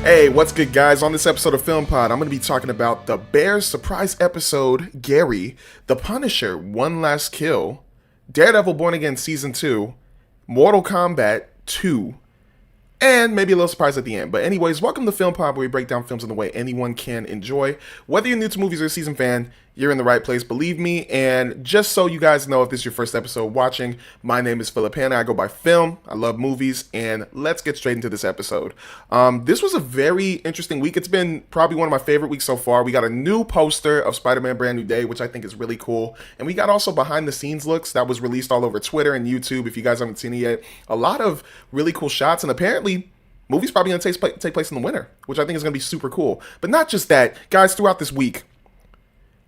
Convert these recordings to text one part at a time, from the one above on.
Hey, what's good, guys? On this episode of PhilmPod, I'm going to be talking about the Bears surprise episode, Gary, The Punisher, One Last Kill, Daredevil Born Again Season 2, Mortal Kombat 2, and maybe a little surprise at the end. But anyways, welcome to PhilmPod, where we break down films in the way anyone can enjoy. Whether you're new to movies or a seasoned fan, you're in the right place, believe me. And just so you guys know, if this is your first episode watching, my name is Philip Hanna. I go by Film. I love movies, and let's get straight into this episode. This was a very interesting week. It's been probably one of my favorite weeks so far. We got a new poster of Spider-Man Brand New Day, which I think is really cool. And we got also behind the scenes looks that was released all over Twitter and YouTube. If you guys haven't seen it yet, a lot of really cool shots. And apparently, movie's probably going to take place in the winter, which I think is going to be super cool. But not just that, guys, throughout this week,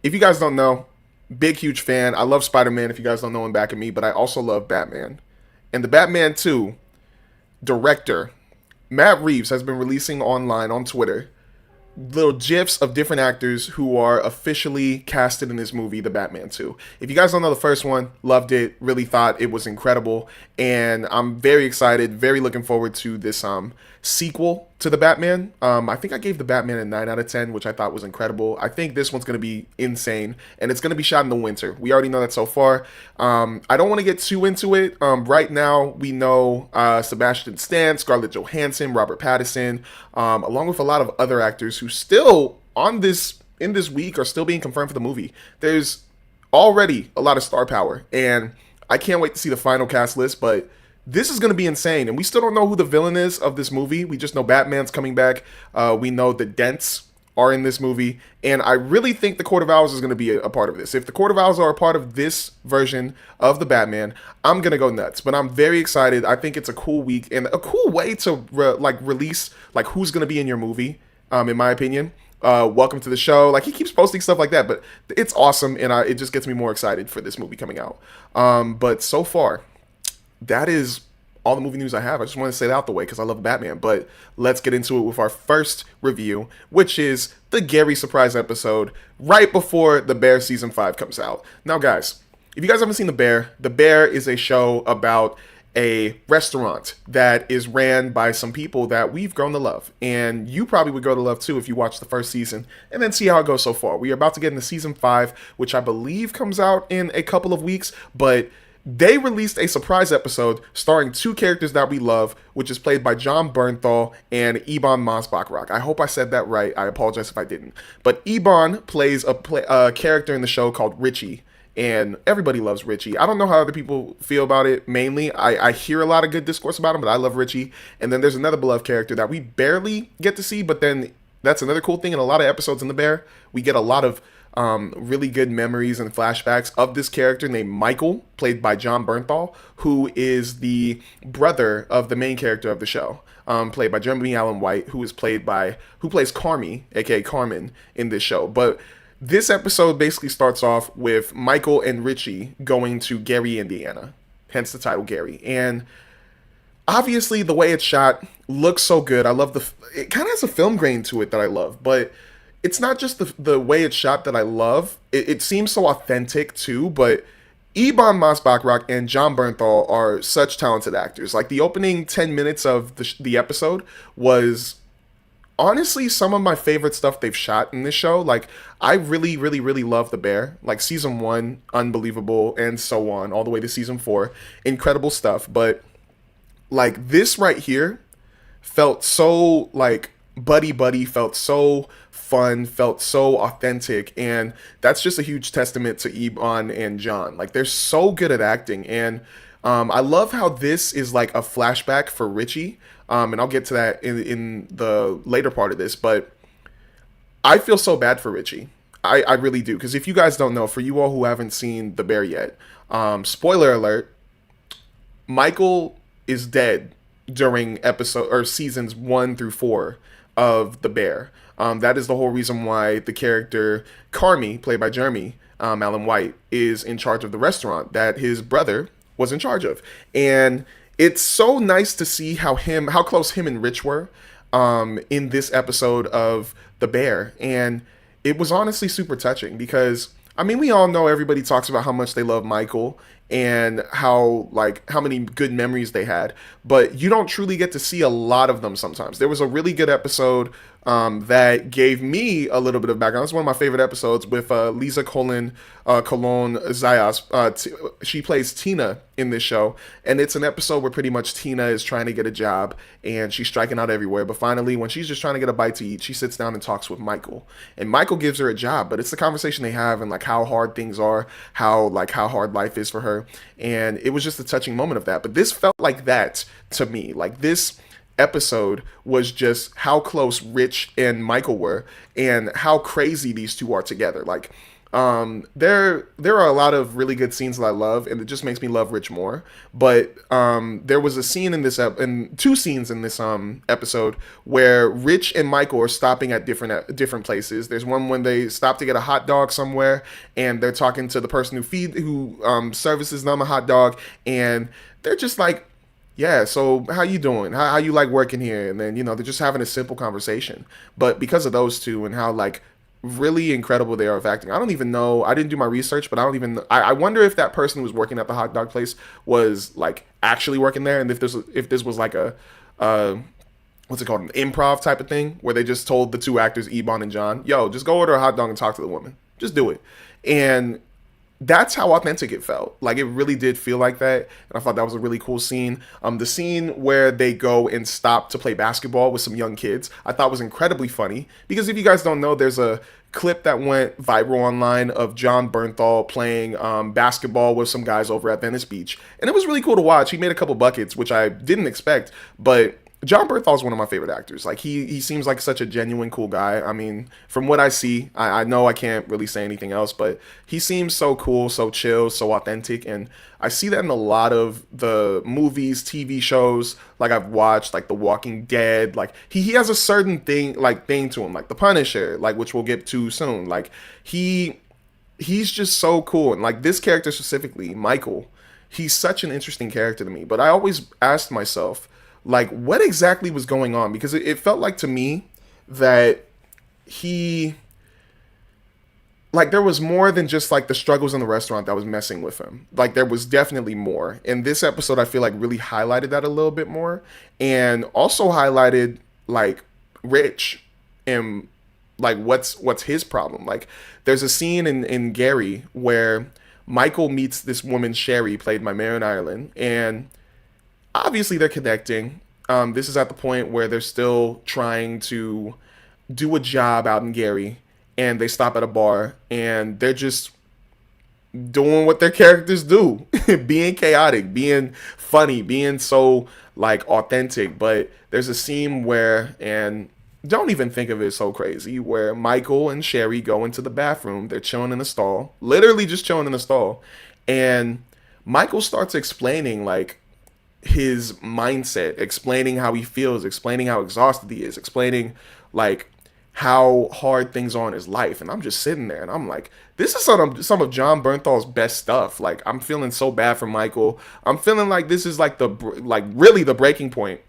if you guys don't know, big, huge fan. I love Spider-Man, if you guys don't know him back at me, but I also love Batman. And the Batman 2 director, Matt Reeves, has been releasing online on Twitter little gifs of different actors who are officially casted in this movie, The Batman 2. If you guys don't know the first one, loved it, really thought it was incredible, and I'm very excited, very looking forward to this sequel to The Batman. I think I gave The Batman a 9 out of 10, which I thought was incredible. I think this one's going to be insane, and it's going to be shot in the winter. We already know that so far. I don't want to get too into it. Right now, we know Sebastian Stan, Scarlett Johansson, Robert Pattinson, along with a lot of other actors who still in this week are still being confirmed for the movie. There's already a lot of star power, and I can't wait to see the final cast list, but this is going to be insane. And we still don't know who the villain is of this movie. We just know Batman's coming back. We know the Dents are in this movie, and I really think the Court of Owls is going to be a part of this. If the Court of Owls are a part of this version of the Batman, I'm going to go nuts. But I'm very excited. I think it's a cool week and a cool way to release who's going to be in your movie, in my opinion. Welcome to the show. He keeps posting stuff like that, but it's awesome, and it just gets me more excited for this movie coming out. But so far, that is all the movie news I have. I just want to say it out the way because I love Batman. But let's get into it with our first review, which is the Gary surprise episode right before The Bear Season 5 comes out. Now, guys, if you guys haven't seen The Bear is a show about a restaurant that is ran by some people that we've grown to love. And you probably would grow to love too if you watch the first season and then see how it goes so far. We are about to get into Season 5, which I believe comes out in a couple of weeks, but they released a surprise episode starring two characters that we love, which is played by Jon Bernthal and Ebon Moss-Bachrach. I hope I said that right. I apologize if I didn't. But Ebon plays a character in the show called Richie, and everybody loves Richie. I don't know how other people feel about it. Mainly, I hear a lot of good discourse about him, but I love Richie. And then there's another beloved character that we barely get to see, but then that's another cool thing. In a lot of episodes in The Bear, we get a lot of really good memories and flashbacks of this character named Michael, played by Jon Bernthal, who is the brother of the main character of the show, played by Jeremy Allen White, who plays Carmy, aka Carmen, in this show. But this episode basically starts off with Michael and Richie going to Gary, Indiana, hence the title Gary. And obviously the way it's shot looks so good. I love it kind of has a film grain to it that I love, but it's not just the way it's shot that I love. It seems so authentic too, but Ebon Moss-Bachrach and Jon Bernthal are such talented actors. The opening 10 minutes of the episode was honestly some of my favorite stuff they've shot in this show. I really, really, really love The Bear. Season 1, unbelievable, and so on, all the way to Season 4. Incredible stuff, but this right here felt so buddy, felt so fun, felt so authentic, and that's just a huge testament to Ebon and Jon. They're so good at acting, and I love how this is a flashback for Richie, and I'll get to that in the later part of this, but I feel so bad for Richie. I really do, because if you guys don't know, for you all who haven't seen The Bear yet, spoiler alert, Michael is dead during seasons 1 through 4 of The Bear. That is the whole reason why the character Carmy, played by Jeremy Allen White, is in charge of the restaurant that his brother was in charge of. And it's so nice to see how close him and Rich were in this episode of The Bear. And it was honestly super touching because, we all know everybody talks about how much they love Michael and how many good memories they had, but you don't truly get to see a lot of them sometimes. There was a really good episode that gave me a little bit of background. It's one of my favorite episodes with Lisa Colon Zayas. She plays Tina in this show, and it's an episode where pretty much Tina is trying to get a job and she's striking out everywhere. But finally, when she's just trying to get a bite to eat, she sits down and talks with Michael, and Michael gives her a job. But it's the conversation they have and like how hard things are, how hard life is for her, and it was just a touching moment of that. But this felt like that to me. Like this episode was just how close Rich and Michael were and how crazy these two are together. Like there are a lot of really good scenes that I love, and it just makes me love Rich more. But there was a scene in this and two scenes in this episode where Rich and Michael are stopping at different places. There's one when they stop to get a hot dog somewhere, and they're talking to the person who services them a hot dog, and they're just like, yeah, so how you doing? How you like working here? And then, they're just having a simple conversation. But because of those two and how like really incredible they are of acting, I don't even know. I didn't do my research, but I don't even. I wonder if that person who was working at the hot dog place was like actually working there, and if this was like a what's it called, an improv type of thing where they just told the two actors, Ebon and John, yo, just go order a hot dog and talk to the woman. Just do it. And that's how authentic it felt. Like it really did feel like that, and I thought that was a really cool scene. The scene where they go and stop to play basketball with some young kids, I thought was incredibly funny, because if you guys don't know, there's a clip that went viral online of John Bernthal playing basketball with some guys over at Venice Beach, and it was really cool to watch. He made a couple buckets, which I didn't expect, but John Bernthal is one of my favorite actors. Like he seems like such a genuine cool guy. I mean, from what I see, I know I can't really say anything else, but he seems so cool, so chill, so authentic, and I see that in a lot of the movies, TV shows like I've watched, like The Walking Dead. Like he has a certain thing to him, like The Punisher, like which we'll get to soon. Like he's just so cool, and like this character specifically, Michael, he's such an interesting character to me. But I always asked myself, like, what exactly was going on? Because it felt like to me that there was more than just like the struggles in the restaurant that was messing with him. Like there was definitely more. And this episode, I feel like really highlighted that a little bit more, and also highlighted like Rich and like what's his problem. Like there's a scene in Gary where Michael meets this woman, Sherry, played by Marion Ireland, and obviously they're connecting. This is at the point where they're still trying to do a job out in Gary, and they stop at a bar, and they're just doing what their characters do, being chaotic, being funny, being so like authentic. But there's a scene where, and don't even think of it so crazy, where Michael and Sherry go into the bathroom. They're chilling in the stall, literally just chilling in the stall, and Michael starts explaining like his mindset, explaining how he feels, explaining how exhausted he is, explaining like how hard things are in his life. And I'm just sitting there and I'm like, this is some of John Bernthal's best stuff. Like I'm feeling so bad for Michael. I'm feeling like this is like really the breaking point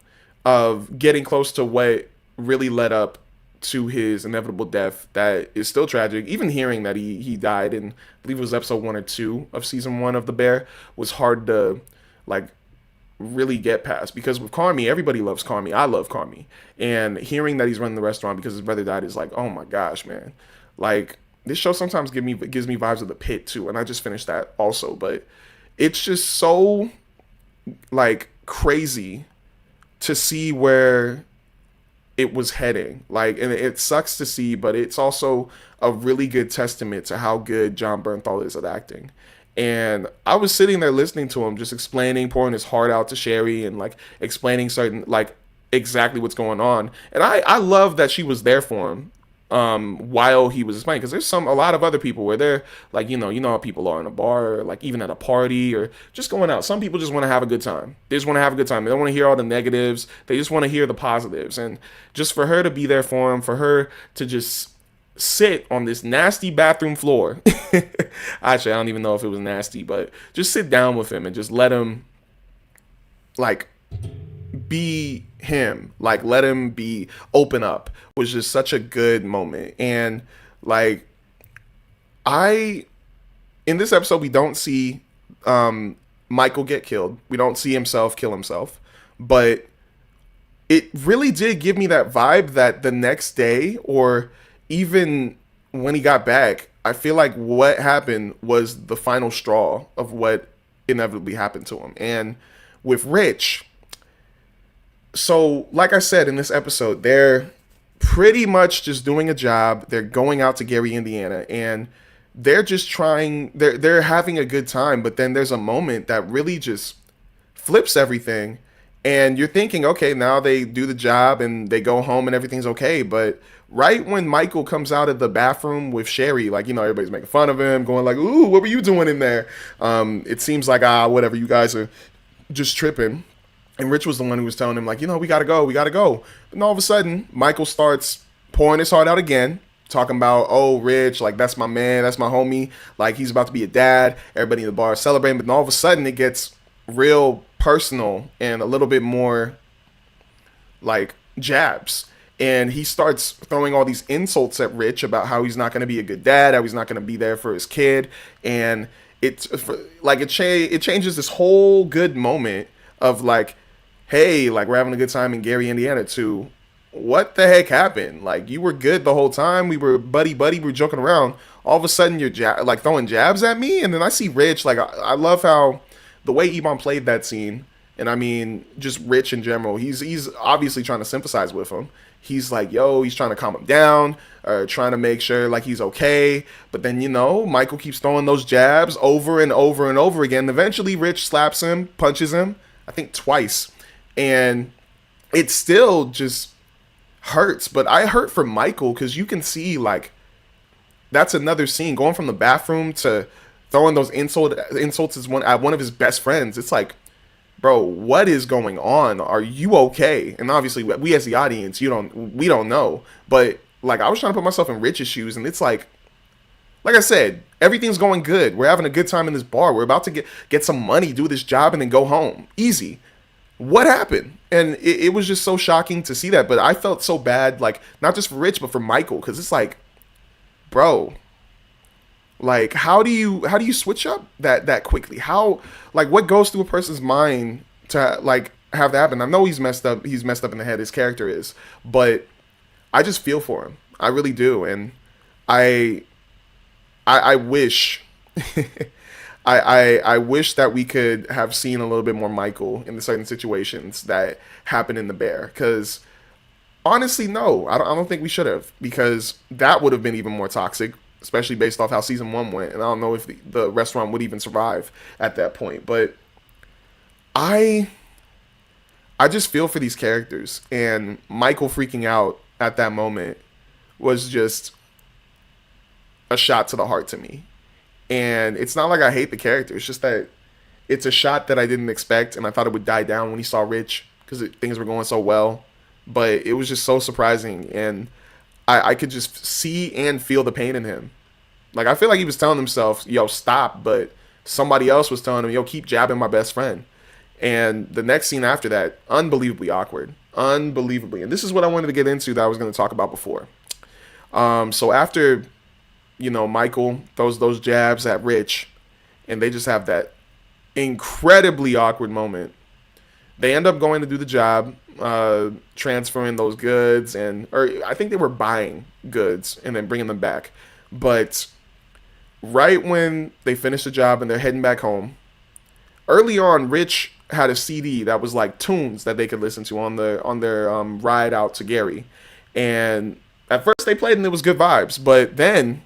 of getting close to what really led up to his inevitable death, that is still tragic. Even hearing that he died in, I believe it was episode 1 or 2 of season 1 of The Bear, was hard to like really get past, because with Carmi, everybody loves Carmi. I love Carmi, and hearing that he's running the restaurant because his brother died is like, oh my gosh, man. Like this show sometimes gives me vibes of The Pit too, and I just finished that also. But it's just so like crazy to see where it was heading. Like, and it sucks to see, but it's also a really good testament to how good John Bernthal is at acting. And I was sitting there listening to him just explaining, pouring his heart out to Sherry and like explaining certain, like exactly what's going on. And I love that she was there for him while he was explaining, because there's a lot of other people where they're like, you know how people are in a bar, or like even at a party, or just going out. Some people just want to have a good time. They just want to have a good time. They don't want to hear all the negatives. They just want to hear the positives. And just for her to be there for him, for her to just sit on this nasty bathroom floor. Actually, I don't even know if it was nasty, but just sit down with him and just let him like be him, like let him be open up, was just such a good moment. And like in this episode we don't see Michael get killed. We don't see himself kill himself, but it really did give me that vibe that the next day, or even when he got back, I feel like what happened was the final straw of what inevitably happened to him. And with Rich, so like I said in this episode, they're pretty much just doing a job. They're going out to Gary, Indiana, and they're just trying. They're having a good time. But then there's a moment that really just flips everything, and you're thinking, okay, now they do the job and they go home and everything's okay. But right when Michael comes out of the bathroom with Sherry, like, everybody's making fun of him, going like, "Ooh, what were you doing in there?" It seems like, whatever, you guys are just tripping. And Rich was the one who was telling him, like, we gotta go, we gotta go. But then all of a sudden, Michael starts pouring his heart out again, talking about, oh, Rich, like, that's my man, that's my homie, like, he's about to be a dad. Everybody in the bar is celebrating. But then all of a sudden, it gets real personal and a little bit more like jabs. And he starts throwing all these insults at Rich about how he's not going to be a good dad, how he's not going to be there for his kid. And it's like it changes this whole good moment of like, hey, like, we're having a good time in Gary, Indiana, to what the heck happened? Like, you were good the whole time. We were buddy, we were joking around. All of a sudden, you're like throwing jabs at me. And then I see Rich, like, I love how the way Ebon played that scene. And I mean, just Rich in general, he's obviously trying to sympathize with him. He's like, yo, he's trying to calm him down, or trying to make sure like he's okay. But then, Michael keeps throwing those jabs over and over and over again. Eventually, Rich slaps him, punches him, I think twice. And it still just hurts. But I hurt for Michael, because you can see, like, that's another scene going from the bathroom to throwing those insults at one of his best friends. It's like, bro, what is going on? Are you okay? And obviously, we as the audience, we don't know. But like, I was trying to put myself in Rich's shoes, and it's like I said, everything's going good. We're having a good time in this bar. We're about to get some money, do this job, and then go home. Easy. What happened? And it was just so shocking to see that. But I felt so bad, like, not just for Rich, but for Michael, because it's like, bro, like, how do you switch up that quickly? How, like, what goes through a person's mind to like have that happen? I know he's messed up in the head, his character is, but I just feel for him. I really do. And I wish I wish that we could have seen a little bit more Michael in the certain situations that happen in the Bear, because honestly, no, I don't think we should have, because that would have been even more toxic, especially based off how season 1 went. And I don't know if the restaurant would even survive at that point. But I just feel for these characters. And Michael freaking out at that moment was just a shot to the heart to me. And it's not like I hate the character. It's just that it's a shot that I didn't expect. And I thought it would die down when he saw Rich, because things were going so well. But it was just so surprising. And I could just see and feel the pain in him. Like, I feel like he was telling himself, yo, stop. But somebody else was telling him, yo, keep jabbing my best friend. And the next scene after that, unbelievably awkward. Unbelievably. And this is what I wanted to get into that I was going to talk about before. So after, Michael throws those jabs at Rich, and they just have that incredibly awkward moment. They end up going to do the job, transferring those goods, or I think they were buying goods and then bringing them back. But right when they finish the job and they're heading back home, early on, Rich had a CD that was like tunes that they could listen to on their ride out to Gary. And at first they played and it was good vibes, but then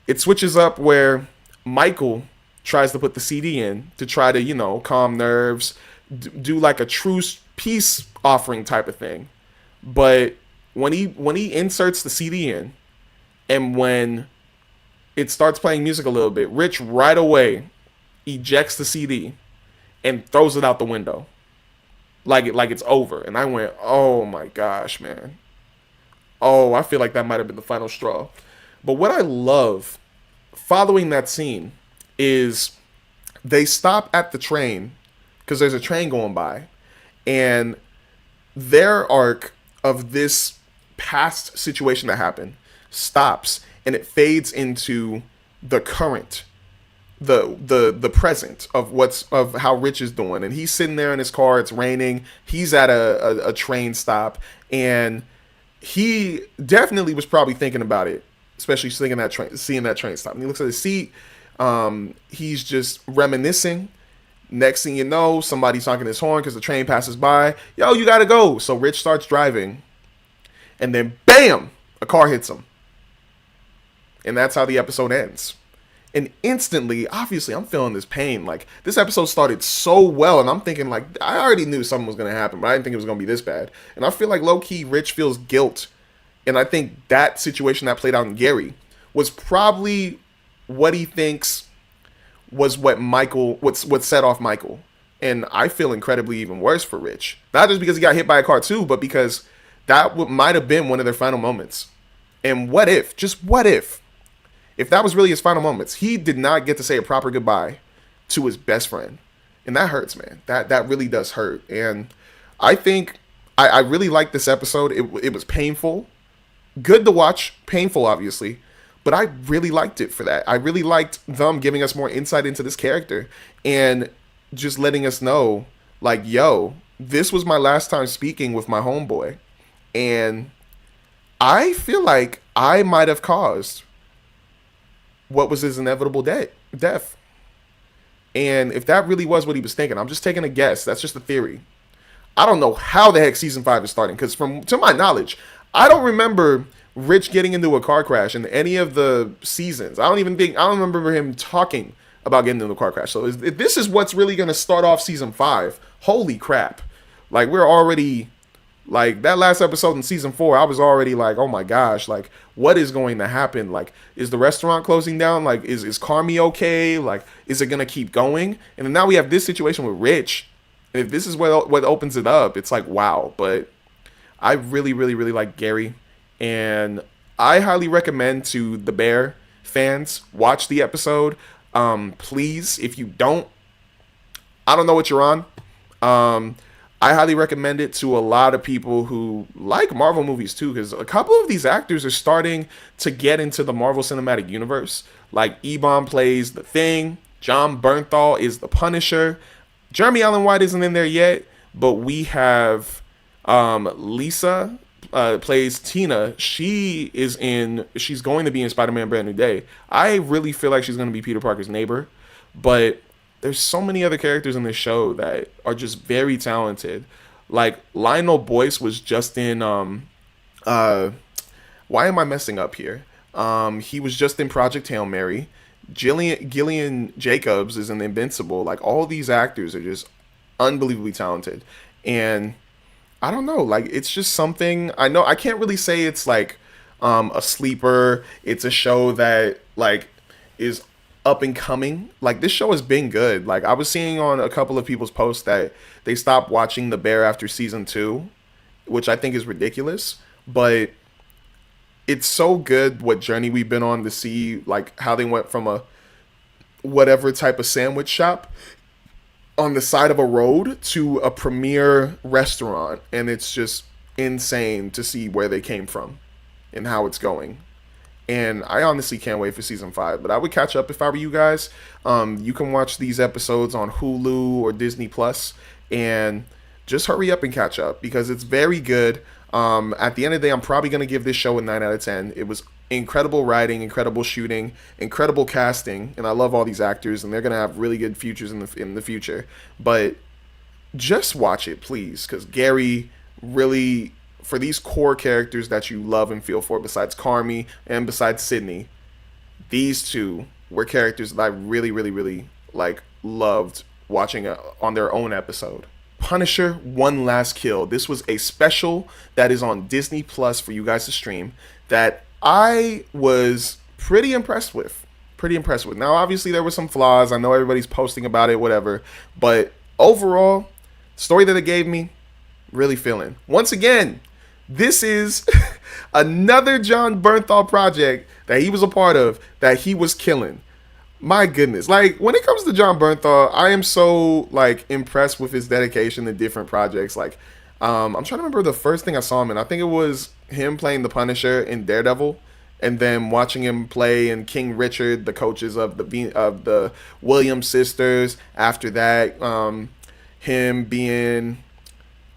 it switches up where Michael tries to put the CD in to try to, calm nerves, do like a truce peace offering type of thing. But when he inserts the CD in, and when it starts playing music a little bit, Rich right away ejects the CD and throws it out the window, like it's over. And I went, oh my gosh, man. Oh, I feel like that might have been the final straw. But what I love following that scene is they stop at the train, because there's a train going by, and their arc of this past situation that happened stops, and it fades into the current the present of how Rich is doing, and he's sitting there in his car. It's raining. He's at a train stop, and he definitely was probably thinking about it, especially seeing that train stop. And he looks at his seat. He's just reminiscing. Next thing you know, somebody's honking his horn because the train passes by. Yo, you gotta go. So Rich starts driving, and then bam, a car hits him, and that's how the episode ends. And instantly, obviously, I'm feeling this pain. Like, this episode started so well, and I'm thinking, like, I already knew something was going to happen, but I didn't think it was going to be this bad. And I feel like, low-key, Rich feels guilt. And I think that situation that played out in Gary was probably what he thinks was what set off Michael. And I feel incredibly even worse for Rich. Not just because he got hit by a car, too, but because that might have been one of their final moments. And what if, just what if that was really his final moments, he did not get to say a proper goodbye to his best friend. And that hurts, man. That really does hurt. And I think I really liked this episode. It was painful. Good to watch. Painful, obviously. But I really liked it for that. I really liked them giving us more insight into this character. And just letting us know, like, yo, this was my last time speaking with my homeboy. And I feel like I might have caused what was his inevitable death. And if that really was what he was thinking, I'm just taking a guess. That's just a theory. I don't know how the heck season 5 is starting, because to my knowledge, I don't remember Rich getting into a car crash in any of the seasons. I don't remember him talking about getting into a car crash. So if this is what's really going to start off season 5, holy crap. Like, we're already, like, that last episode in season 4, I was already like, oh my gosh, like, what is going to happen? Like, is the restaurant closing down? Like, is Carmi okay? Like, is it going to keep going? And then now we have this situation with Rich. If this is what opens it up, it's like, wow. But I really, really, really like Gary. And I highly recommend to the Bear fans, watch the episode. Please, if you don't, I don't know what you're on. I highly recommend it to a lot of people who like Marvel movies too, because a couple of these actors are starting to get into the Marvel Cinematic Universe. Like, Ebon plays the Thing, John Bernthal is the Punisher, Jeremy Allen White isn't in there yet, but we have Lisa plays Tina. She's going to be in Spider-Man Brand New Day. I really feel like she's going to be Peter Parker's neighbor, but there's so many other characters in this show that are just very talented. Like, Lionel Boyce was just in why am I messing up here? He was just in Project Hail Mary. Gillian Jacobs is in Invincible. Like, all these actors are just unbelievably talented. And I don't know, like, it's just something, I know I can't really say it's like a sleeper. It's a show that, like, is up and coming. Like, this show has been good. Like, I was seeing on a couple of people's posts that they stopped watching The Bear after season 2, which I think is ridiculous, but it's so good what journey we've been on to see, like, how they went from a whatever type of sandwich shop on the side of a road to a premier restaurant. And it's just insane to see where they came from and how it's going. And I honestly can't wait for season 5. But I would catch up if I were you guys. You can watch these episodes on Hulu or Disney Plus, and just hurry up and catch up because it's very good. At the end of the day, I'm probably going to give this show a 9 out of 10. It was incredible writing, incredible shooting, incredible casting, and I love all these actors, and they're going to have really good futures in the future. But just watch it, please, because Gary really, for these core characters that you love and feel for, besides Carmi and besides Sydney, these two were characters that I really, really, really loved watching on their own episode. Punisher: One Last Kill. This was a special that is on Disney Plus for you guys to stream that I was pretty impressed with. Now, obviously, there were some flaws. I know everybody's posting about it, whatever. But overall, story that it gave me, really feeling. Once again, this is another John Bernthal project that he was a part of that he was killing. My goodness. Like, when it comes to John Bernthal, I am so, impressed with his dedication to different projects. Like, I'm trying to remember the first thing I saw him in. I think it was him playing the Punisher in Daredevil. and then watching him play in King Richard, the coaches of the Williams sisters. After that, him being, I'm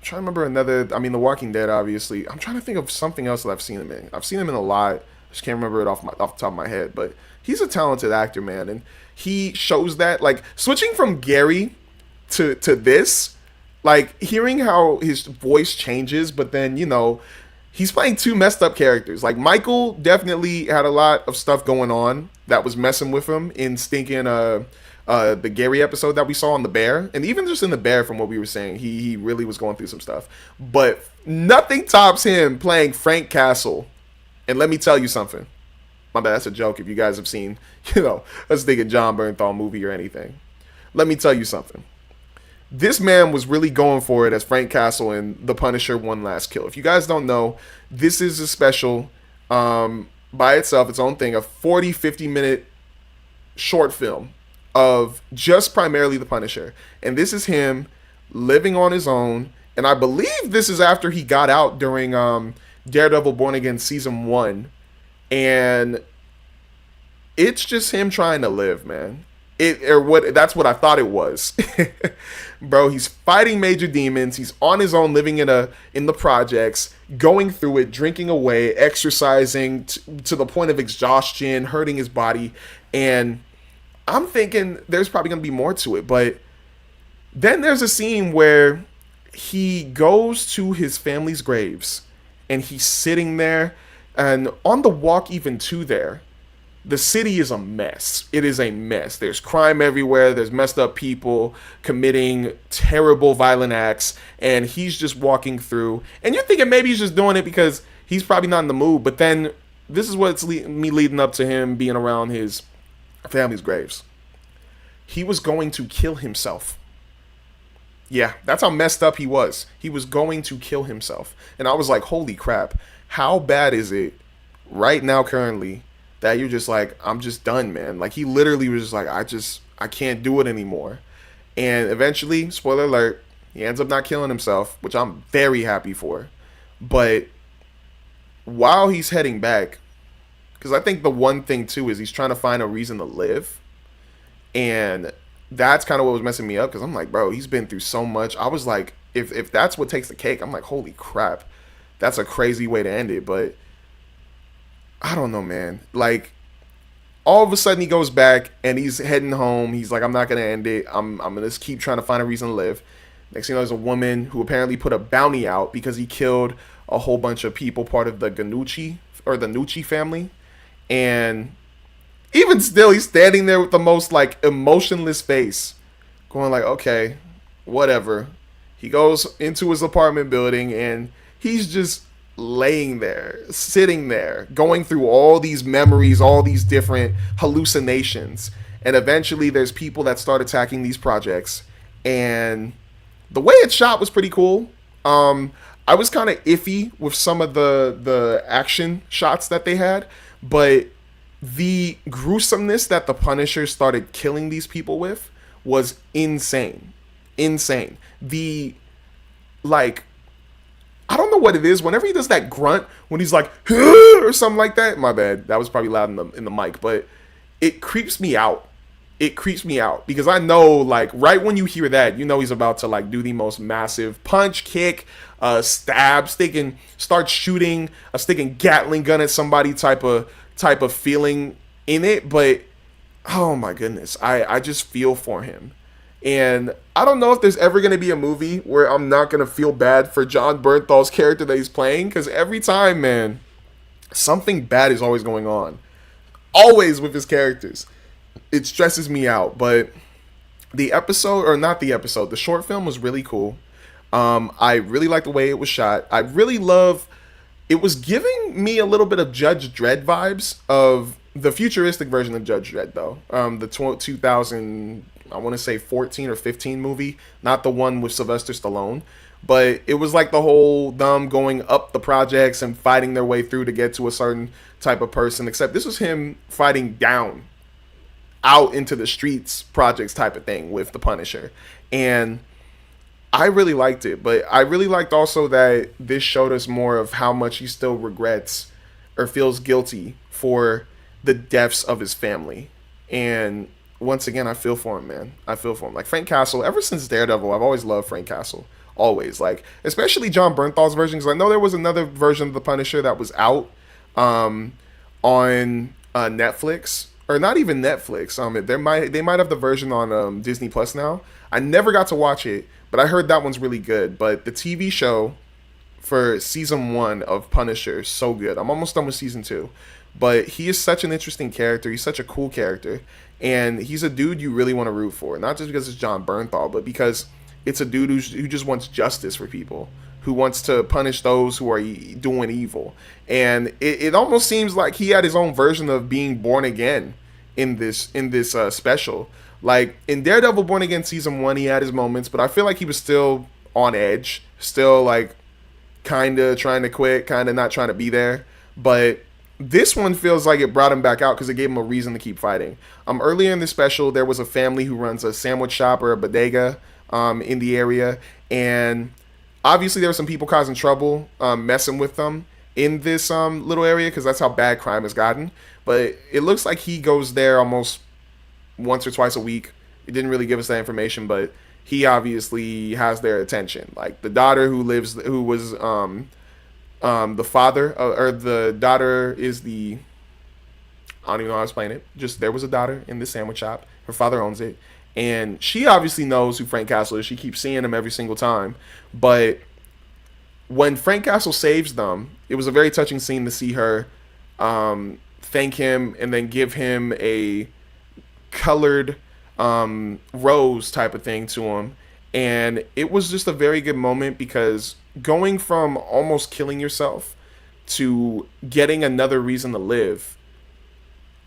trying to remember another. I mean, The Walking Dead, obviously. I'm trying to think of something else that I've seen him in. I've seen him in a lot. I just can't remember it off the top of my head. But he's a talented actor, man, and he shows that. Like switching from Gary to this, like hearing how his voice changes, but then he's playing two messed up characters. Like Michael definitely had a lot of stuff going on that was messing with him in stinking the Gary episode that we saw on The Bear, and even just in The Bear, from what we were saying, he really was going through some stuff. But nothing tops him playing Frank Castle. And let me tell you something. My bad, that's a joke if you guys have seen, a stinking John Bernthal movie or anything. Let me tell you something. This man was really going for it as Frank Castle in The Punisher: One Last Kill. If you guys don't know, this is a special by itself, its own thing, a 40, 50-minute short film of just primarily The Punisher. And this is him living on his own. And I believe this is after he got out during Daredevil Born Again Season 1. And it's just him trying to live, man. That's what I thought it was. Bro, he's fighting major demons. He's on his own, living in the projects, going through it, drinking away, exercising to the point of exhaustion, hurting his body. And I'm thinking there's probably going to be more to it. But then there's a scene where he goes to his family's graves and he's sitting there, and on the walk even to there, the city is a mess. It is a mess. There's crime everywhere. There's messed up people committing terrible violent acts. And he's just walking through. And you're thinking maybe he's just doing it because he's probably not in the mood. But then this is what's me leading up to him being around his family's graves. He was going to kill himself. Yeah, that's how messed up he was. He was going to kill himself. And I was like, holy crap. How bad is it right now currently that you're just like, I'm just done, man? Like, he literally was just like, I can't do it anymore. And eventually, spoiler alert, he ends up not killing himself, which I'm very happy for. But while he's heading back, because I think the one thing too is he's trying to find a reason to live. And that's kind of what was messing me up, because I'm like, bro, he's been through so much. I was like, if that's what takes the cake, I'm like, holy crap, that's a crazy way to end it. But I don't know, man. Like, all of a sudden he goes back and he's heading home. He's like, I'm not going to end it. I'm going to just keep trying to find a reason to live. Next thing you know, there's a woman who apparently put a bounty out because he killed a whole bunch of people, part of the Ganucci or the Nucci family. And even still, he's standing there with the most like emotionless face, going like, okay, whatever. He goes into his apartment building and he's just laying there, sitting there, going through all these memories, all these different hallucinations. And eventually there's people that start attacking these projects. And the way it's shot was pretty cool. I was kind of iffy with some of the action shots that they had, but the gruesomeness that the Punisher started killing these people with was insane. Insane. I don't know what it is. Whenever he does that grunt, when he's like, or something like that, my bad, that was probably loud in the mic, but it creeps me out. It creeps me out because I know, like, right when you hear that, you know he's about to like do the most massive punch, kick, stab, start shooting, sticking Gatling gun at somebody type of feeling in it. But oh my goodness, I just feel for him. And I don't know if there's ever going to be a movie where I'm not going to feel bad for John Bernthal's character that he's playing. Because every time, man, something bad is always going on. Always with his characters. It stresses me out. But the short film was really cool. I really like the way it was shot. I really love, it was giving me a little bit of Judge Dredd vibes of the futuristic version of Judge Dredd, though. The 2000, I want to say 14 or 15 movie, not the one with Sylvester Stallone, but it was like the whole them going up the projects and fighting their way through to get to a certain type of person, except this was him fighting down out into the streets projects type of thing with the Punisher. And I really liked it, but I really liked also that this showed us more of how much he still regrets or feels guilty for the deaths of his family. And once again, I feel for him, man. I feel for him. Like Frank Castle, ever since Daredevil, I've always loved Frank Castle. Always. Like, especially John Bernthal's version, because I know there was another version of the Punisher that was out um, on Netflix. Or not even Netflix. They might have the version on Disney Plus now. I never got to watch it, but I heard that one's really good. But the TV show for season 1 of Punisher is so good. I'm almost done with season 2. But he is such an interesting character. He's such a cool character. And he's a dude you really want to root for. Not just because it's John Bernthal, but because it's a dude who just wants justice for people. Who wants to punish those who are doing evil. And it almost seems like he had his own version of being born again in this special. Like, in Daredevil Born Again season 1, he had his moments, but I feel like he was still on edge. Still, like, kind of trying to quit, kind of not trying to be there. But this one feels like it brought him back out because it gave him a reason to keep fighting. Earlier in the special, there was a family who runs a sandwich shop or a bodega in the area. And obviously there were some people causing trouble, messing with them in this little area because that's how bad crime has gotten. But it looks like he goes there almost once or twice a week. It didn't really give us that information, but he obviously has their attention. Like the daughter who was the father, or the daughter is the, I don't even know how to explain it. Just there was a daughter in the sandwich shop. Her father owns it. And she obviously knows who Frank Castle is. She keeps seeing him every single time. But when Frank Castle saves them, it was a very touching scene to see her thank him and then give him a colored rose type of thing to him. And it was just a very good moment because going from almost killing yourself to getting another reason to live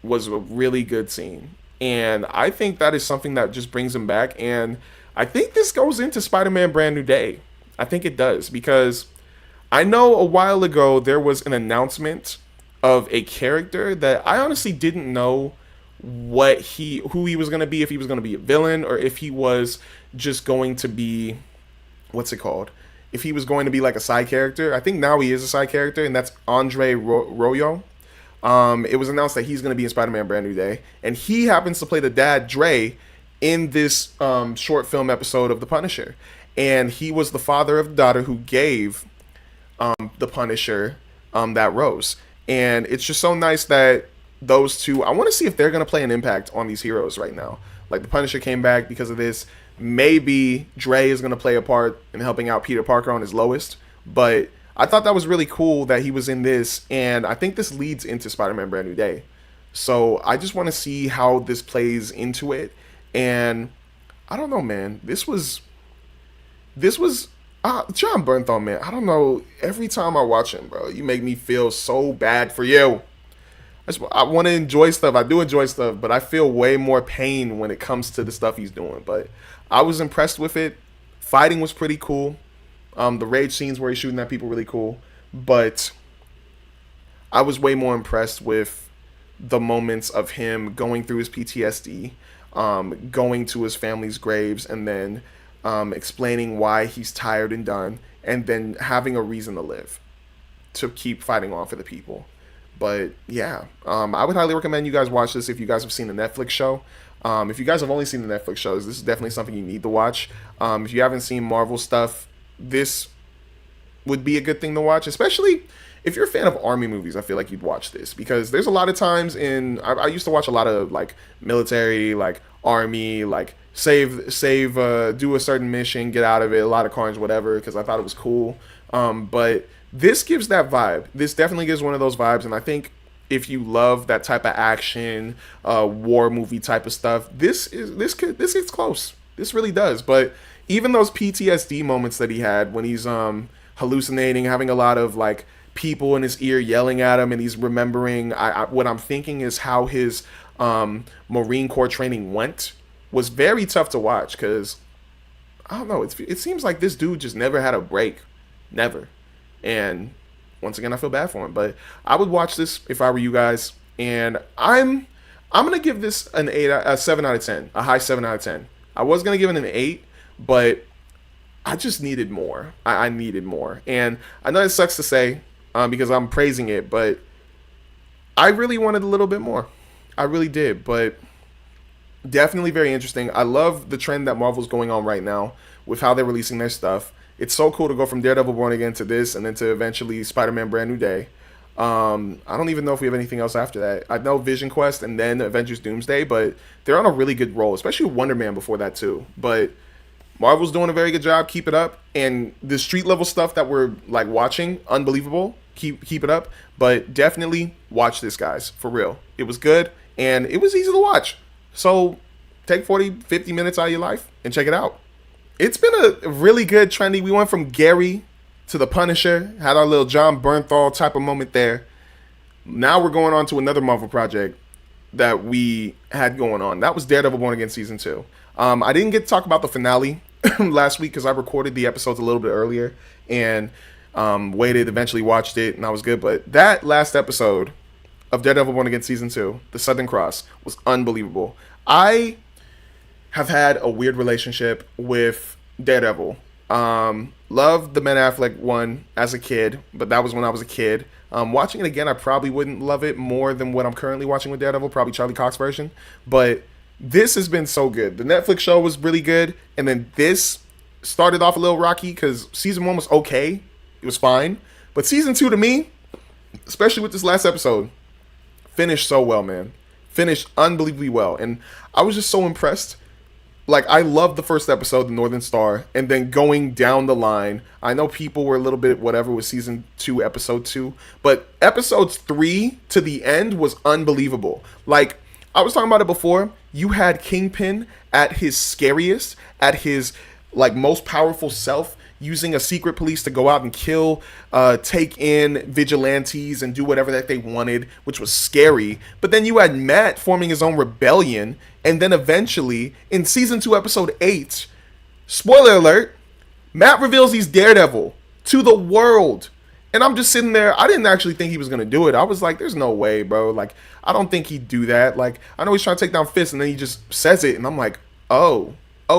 was a really good scene. And I think that is something that just brings him back. And I think this goes into Spider-Man Brand New Day. I think it does because I know a while ago there was an announcement of a character that I honestly didn't know who he was going to be, if he was going to be a villain or if he was just going to be, what's it called? If he was going to be like a side character. I think now he is a side character, and that's Andre Royo. It was announced that he's going to be in Spider-Man Brand New Day, and he happens to play the dad, Dre, in this short film episode of The Punisher. And he was the father of the daughter who gave the Punisher that rose. And it's just so nice that those two, I want to see if they're going to play an impact on these heroes right now. Like the Punisher came back because of this. Maybe Dre is going to play a part in helping out Peter Parker on his lowest. But I thought that was really cool that he was in this. And I think this leads into Spider-Man Brand New Day. So I just want to see how this plays into it. And I don't know, man. This was John Bernthal, man. I don't know. Every time I watch him, bro, you make me feel so bad for you. I want to enjoy stuff. I do enjoy stuff, but I feel way more pain when it comes to the stuff he's doing. But I was impressed with it. Fighting was pretty cool. The rage scenes where he's shooting at people really cool. But I was way more impressed with the moments of him going through his PTSD, going to his family's graves, and then explaining why he's tired and done, and then having a reason to live, to keep fighting on for the people. But yeah, I would highly recommend you guys watch this if you guys have seen the Netflix show. If you guys have only seen the Netflix shows, this is definitely something you need to watch. If you haven't seen Marvel stuff, this would be a good thing to watch, especially if you're a fan of army movies. I feel like you'd watch this because there's a lot of times I used to watch a lot of like military, like army, like save, do a certain mission, get out of it, a lot of carnage, whatever, because I thought it was cool. But this gives that vibe. This definitely gives one of those vibes, and I think if you love that type of action, war movie type of stuff, this gets close. This really does. But even those PTSD moments that he had when he's hallucinating, having a lot of like people in his ear yelling at him, and he's remembering. What I'm thinking is how his Marine Corps training went was very tough to watch because I don't know. It seems like this dude just never had a break, never. And once again, I feel bad for him, but I would watch this if I were you guys. And I'm gonna give this a 7 out of 10, a high 7 out of 10. I was gonna give it an 8, but I just needed more. I needed more, and I know it sucks to say because I'm praising it, but I really wanted a little bit more. I really did, but definitely very interesting. I love the trend that Marvel's going on right now with how they're releasing their stuff. It's so cool to go from Daredevil Born Again to this, and then to eventually Spider-Man Brand New Day. I don't even know if we have anything else after that. I know Vision Quest and then Avengers Doomsday, but they're on a really good roll, especially Wonder Man before that too. But Marvel's doing a very good job. Keep it up. And the street level stuff that we're like watching, unbelievable. Keep it up. But definitely watch this, guys, for real. It was good and it was easy to watch. So take 40, 50 minutes out of your life and check it out. It's been a really good trendy. We went from Gary to the Punisher, had our little John Bernthal type of moment there. Now we're going on to another Marvel project that we had going on. That was Daredevil Born Again Season 2. I didn't get to talk about the finale last week because I recorded the episodes a little bit earlier and waited, eventually watched it, and I was good. But that last episode of Daredevil Born Again Season 2, The Southern Cross, was unbelievable. I have had a weird relationship with Daredevil. Loved the Ben Affleck one as a kid, but that was when I was a kid. Watching it again, I probably wouldn't love it more than what I'm currently watching with Daredevil, probably Charlie Cox version. But this has been so good. The Netflix show was really good, and then this started off a little rocky because season 1 was okay. It was fine. But season 2 to me, especially with this last episode, finished so well, man. Finished unbelievably well. And I was just so impressed. Like, I loved the first episode, The Northern Star, and then going down the line, I know people were a little bit whatever with season 2, episode 2, but episodes 3 to the end was unbelievable. Like, I was talking about it before, you had Kingpin at his scariest, at his, like, most powerful self, using a secret police to go out and kill, take in vigilantes and do whatever that they wanted, which was scary. But then you had Matt forming his own rebellion, and then eventually, in season 2, episode 8, spoiler alert, Matt reveals he's Daredevil to the world. And I'm just sitting there, I didn't actually think he was going to do it. I was like, there's no way, bro. Like, I don't think he'd do that. Like, I know he's trying to take down Fist, and then he just says it, and I'm like, oh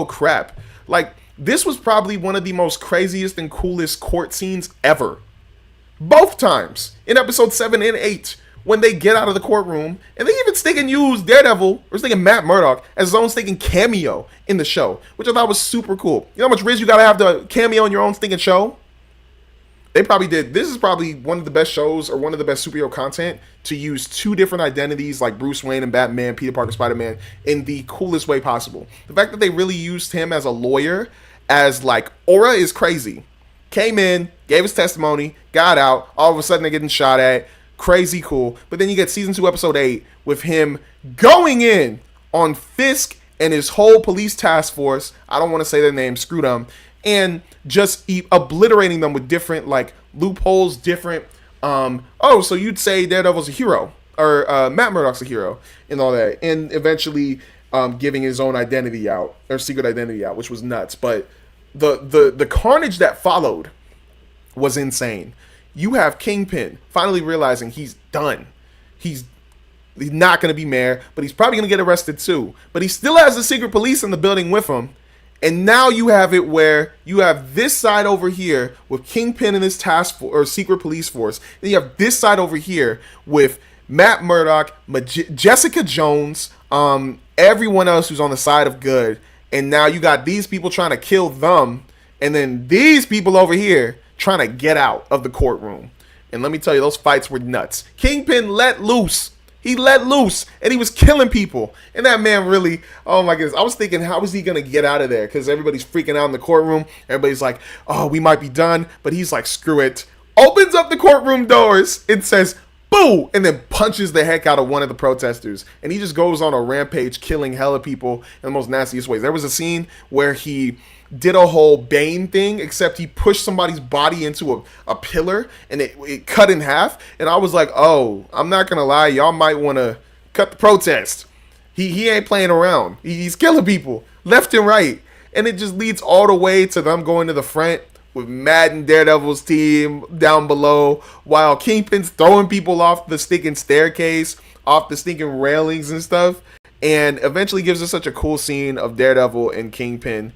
crap. Like, this was probably one of the most craziest and coolest court scenes ever. Both times. In episode 7 and 8. When they get out of the courtroom. And they even stinking use Daredevil. Or stinking Matt Murdock. As his own stinking cameo in the show. Which I thought was super cool. You know how much risk you gotta have to cameo in your own stinking show? They probably did. This is probably one of the best shows. Or one of the best superhero content. To use 2 different identities. Like Bruce Wayne and Batman. Peter Parker, Spider-Man. In the coolest way possible. The fact that they really used him as a lawyer. As like aura is crazy. Came in, gave his testimony, got out, all of a sudden they're getting shot at. Crazy cool. But then you get season 2, episode 8 with him going in on Fisk and his whole police task force. I don't want to say their names, screw them. And just obliterating them with different like loopholes, different so you'd say Daredevil's a hero. Or Matt Murdock's a hero and all that. And eventually giving his own identity out, or secret identity out, which was nuts. But the carnage that followed was insane. You have Kingpin finally realizing he's done. He's not going to be mayor, but he's probably going to get arrested too. But he still has the secret police in the building with him. And now you have it where you have this side over here with Kingpin and his task force or secret police force. Then you have this side over here with Matt Murdock, Jessica Jones, everyone else who's on the side of good. And now you got these people trying to kill them. And then these people over here trying to get out of the courtroom. And let me tell you, those fights were nuts. Kingpin let loose. He let loose. And he was killing people. And that man really, oh my goodness. I was thinking, how is he going to get out of there? Because everybody's freaking out in the courtroom. Everybody's like, oh, we might be done. But he's like, screw it. Opens up the courtroom doors and says, boo! And then punches the heck out of one of the protesters. And he just goes on a rampage, killing hella people in the most nastiest ways. There was a scene where he did a whole Bane thing, except he pushed somebody's body into a pillar, and it cut in half. And I was like, oh, I'm not going to lie. Y'all might want to cut the protest. He ain't playing around. He's killing people left and right. And it just leads all the way to them going to the front with Matt and Daredevil's team down below, while Kingpin's throwing people off the stinking staircase, off the stinking railings and stuff. And eventually gives us such a cool scene of Daredevil and Kingpin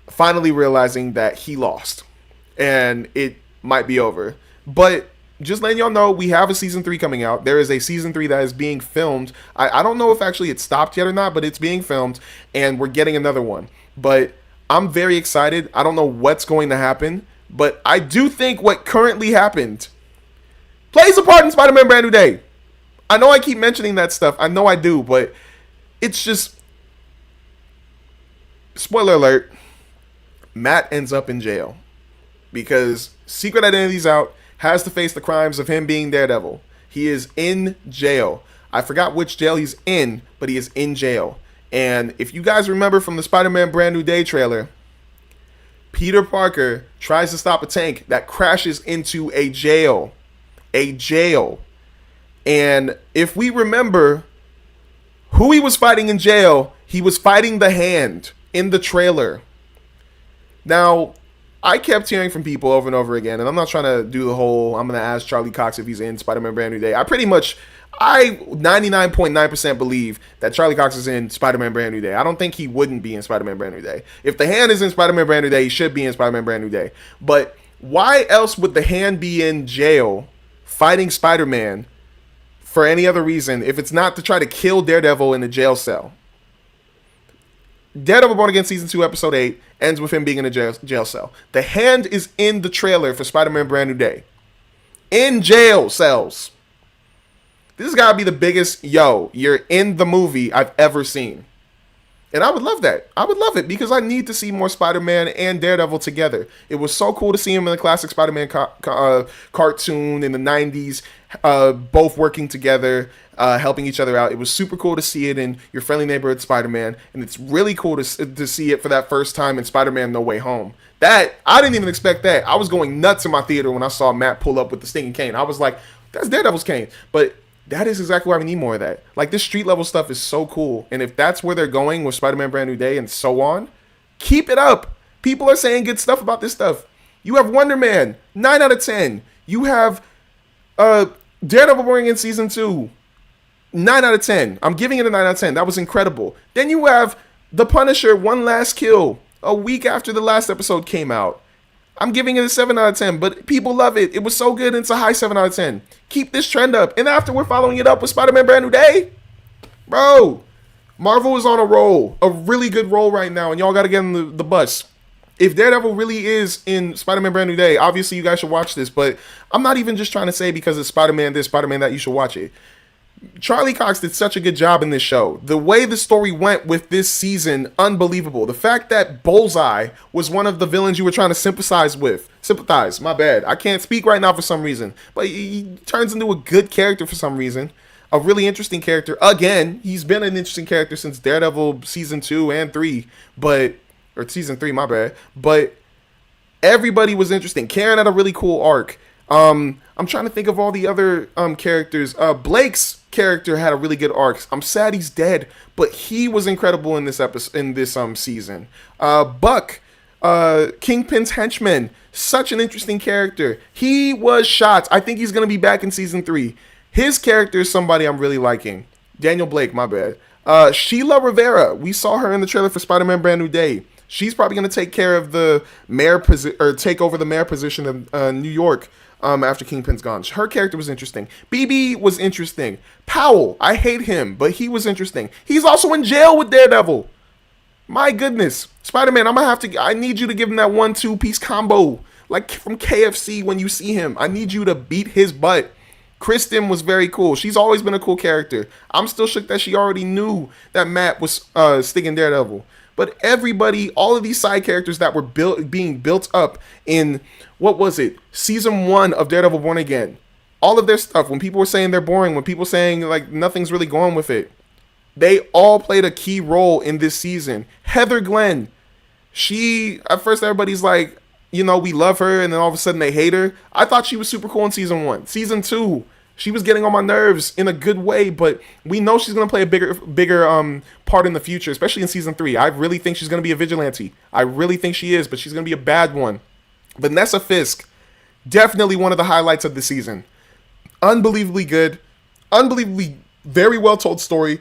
finally realizing that he lost and it might be over. But just letting y'all know, we have a season 3 coming out. There is a season 3 that is being filmed. I don't know if actually it stopped yet or not, but it's being filmed, and we're getting another one. But I'm very excited. I don't know what's going to happen, but I do think what currently happened plays a part in Spider-Man Brand New Day. I know I keep mentioning that stuff. I know I do, but it's just... Spoiler alert. Matt ends up in jail because secret identity's out, has to face the crimes of him being Daredevil. He is in jail. I forgot which jail he's in, but he is in jail. And if you guys remember from the Spider-Man Brand New Day trailer, Peter Parker tries to stop a tank that crashes into a jail. A jail. And if we remember who he was fighting in jail, he was fighting the Hand in the trailer. Now, I kept hearing from people over and over again, and I'm not trying to do the whole, I'm going to ask Charlie Cox if he's in Spider-Man Brand New Day. I 99.9% believe that Charlie Cox is in Spider-Man Brand New Day. I don't think he wouldn't be in Spider-Man Brand New Day. If the Hand is in Spider-Man Brand New Day, he should be in Spider-Man Brand New Day. But why else would the Hand be in jail fighting Spider-Man for any other reason if it's not to try to kill Daredevil in a jail cell? Daredevil Born Again Season 2, Episode 8 ends with him being in a jail cell. The Hand is in the trailer for Spider-Man Brand New Day. In jail cells. This has got to be the biggest, you're in the movie I've ever seen. And I would love that. I would love it because I need to see more Spider-Man and Daredevil together. It was so cool to see him in the classic Spider-Man cartoon in the 90s, both working together, helping each other out. It was super cool to see it in Your Friendly Neighborhood Spider-Man, and it's really cool to see it for that first time in Spider-Man No Way Home. That, I didn't even expect that. I was going nuts in my theater when I saw Matt pull up with the stinging cane. I was like, that's Daredevil's cane. But that is exactly why we need more of that. Like, this street level stuff is so cool. And if that's where they're going with Spider-Man Brand New Day and so on, keep it up. People are saying good stuff about this stuff. You have Wonder Man, 9 out of 10. You have Daredevil Born Again Season 2, 9 out of 10. I'm giving it a 9 out of 10. That was incredible. Then you have The Punisher, One Last Kill, a week after the last episode came out. I'm giving it a 7 out of 10, but people love it. It was so good, and it's a high 7 out of 10. Keep this trend up. And after, we're following it up with Spider-Man Brand New Day. Bro, Marvel is on a roll. A really good roll right now, and y'all got to get on the bus. If Daredevil really is in Spider-Man Brand New Day, obviously you guys should watch this, but I'm not even just trying to say because it's Spider-Man this, Spider-Man that, you should watch it. Charlie Cox did such a good job in this show. The way the story went with this season, unbelievable. The fact that Bullseye was one of the villains you were trying to sympathize, my bad. I can't speak right now for some reason. But he turns into a good character for some reason. A really interesting character. Again, he's been an interesting character since Daredevil Season 2 and 3. Or Season 3, my bad. But everybody was interesting. Karen had a really cool arc. I'm trying to think of all the other characters. Blake's character had a really good arc. I'm sad he's dead, but he was incredible in this season. Buck, Kingpin's henchman, such an interesting character. He was shot. I think he's gonna be back in Season 3. His character is somebody I'm really liking. Daniel Blake, my bad. Sheila Rivera, we saw her in the trailer for Spider-Man Brand New Day. She's probably gonna take care of the mayor take over the mayor position of New York. After Kingpin's gone. Her character was interesting. BB was interesting. Powell, I hate him, but he was interesting. He's also in jail with Daredevil. My goodness. Spider-Man, I need you to give him that 1-2 piece combo. Like from KFC when you see him. I need you to beat his butt. Kristen was very cool. She's always been a cool character. I'm still shook that she already knew that Matt was sticking Daredevil. But everybody, all of these side characters that were being built up in, what was it, Season 1 of Daredevil Born Again. All of their stuff, when people were saying they're boring, when people were saying like nothing's really going with it, they all played a key role in this season. Heather Glenn, at first everybody's like, we love her, and then all of a sudden they hate her. I thought she was super cool in Season 1. Season 2, she was getting on my nerves in a good way, but we know she's going to play a bigger part in the future, especially in Season 3. I really think she's going to be a vigilante. I really think she is, but she's going to be a bad one. Vanessa Fisk, definitely one of the highlights of the season. Unbelievably good. Unbelievably very well told story.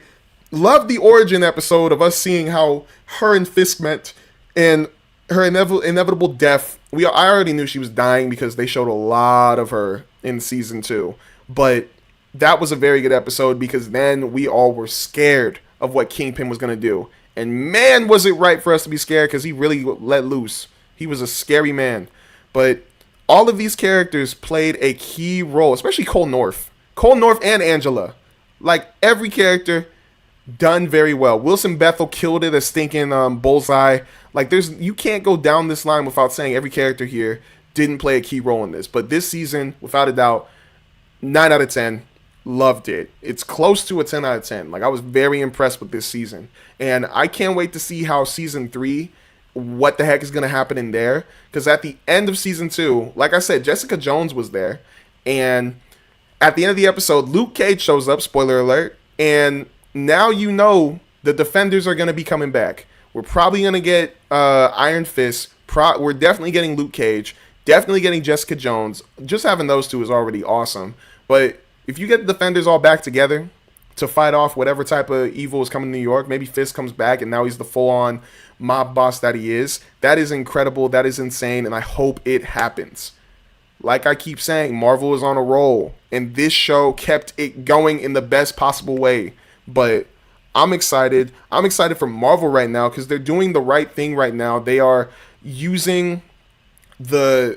Loved the origin episode of us seeing how her and Fisk met and her inevitable death I already knew she was dying because they showed a lot of her in season 2. But that was a very good episode because then we all were scared of what Kingpin was going to do. And man, was it right for us to be scared because he really let loose. He was a scary man. But all of these characters played a key role, especially Cole North. Cole North and Angela. Like, every character done very well. Wilson Bethel killed it as stinking Bullseye. Like, you can't go down this line without saying every character here didn't play a key role in this. But this season, without a doubt, 9 out of 10. Loved it. It's close to a 10 out of 10. Like, I was very impressed with this season. And I can't wait to see how season 3, what the heck is going to happen in there. Because at the end of season 2, like I said, Jessica Jones was there. And at the end of the episode, Luke Cage shows up, spoiler alert. And now you know the Defenders are going to be coming back. We're probably going to get Iron Fist. We're definitely getting Luke Cage. Definitely getting Jessica Jones. Just having those two is already awesome. But if you get the Defenders all back together to fight off whatever type of evil is coming to New York, maybe Fist comes back and now he's the full-on mob boss that he is. That is incredible. That is insane. And I hope it happens. Like I keep saying, Marvel is on a roll. And this show kept it going in the best possible way. But I'm excited. I'm excited for Marvel right now because they're doing the right thing right now. They are using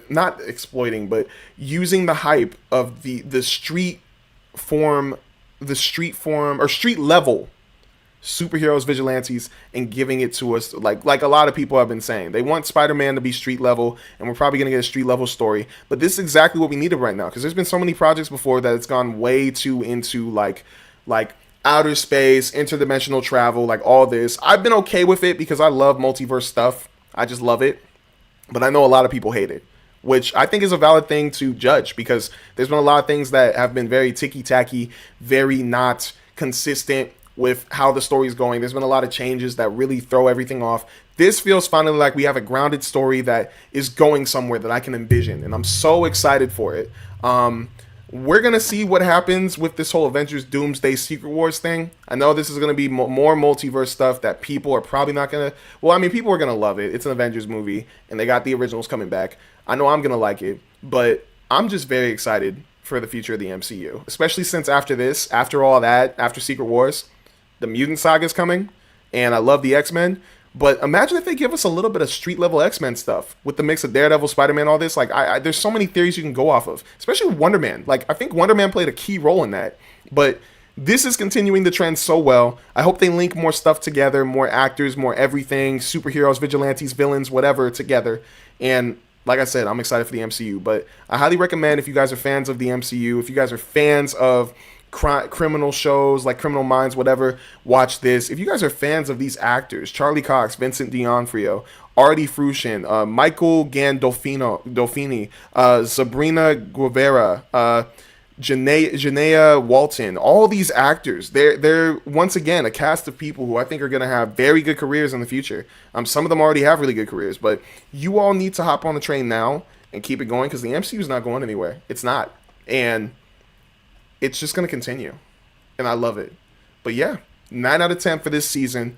not exploiting, but using the hype of the street level superheroes, vigilantes, and giving it to us like a lot of people have been saying. They want Spider-Man to be street level, and we're probably going to get a street level story. But this is exactly what we needed right now because there's been so many projects before that it's gone way too into like outer space, interdimensional travel, like all this. I've been okay with it because I love multiverse stuff. I just love it. But I know a lot of people hate it, which I think is a valid thing to judge because there's been a lot of things that have been very ticky-tacky, very not consistent with how the story is going. There's been a lot of changes that really throw everything off. This feels finally like we have a grounded story that is going somewhere that I can envision, and I'm so excited for it. We're going to see what happens with this whole Avengers Doomsday Secret Wars thing. I know this is going to be more multiverse stuff that people are probably not going to... Well, I mean, people are going to love it. It's an Avengers movie, and they got the originals coming back. I know I'm going to like it, but I'm just very excited for the future of the MCU. Especially since after this, after all that, after Secret Wars, the Mutant Saga is coming, and I love the X-Men. But imagine if they give us a little bit of street-level X-Men stuff with the mix of Daredevil, Spider-Man, all this. Like, there's so many theories you can go off of, especially with Wonder Man. Like, I think Wonder Man played a key role in that. But this is continuing the trend so well. I hope they link more stuff together, more actors, more everything, superheroes, vigilantes, villains, whatever, together. And like I said, I'm excited for the MCU. But I highly recommend if you guys are fans of the MCU, if you guys are fans of criminal shows like Criminal Minds, whatever, watch this. If you guys are fans of these actors, Charlie Cox, Vincent D'Onofrio, Artie Fruition, Michael Gandolfini, Sabrina Guevara, Janaea Walton, all these actors, they're once again a cast of people who I think are going to have very good careers in the future. Some of them already have really good careers, but you all need to hop on the train now and keep it going because the MCU is not going anywhere. It's not. And it's just going to continue. And I love it. But yeah, 9 out of 10 for this season.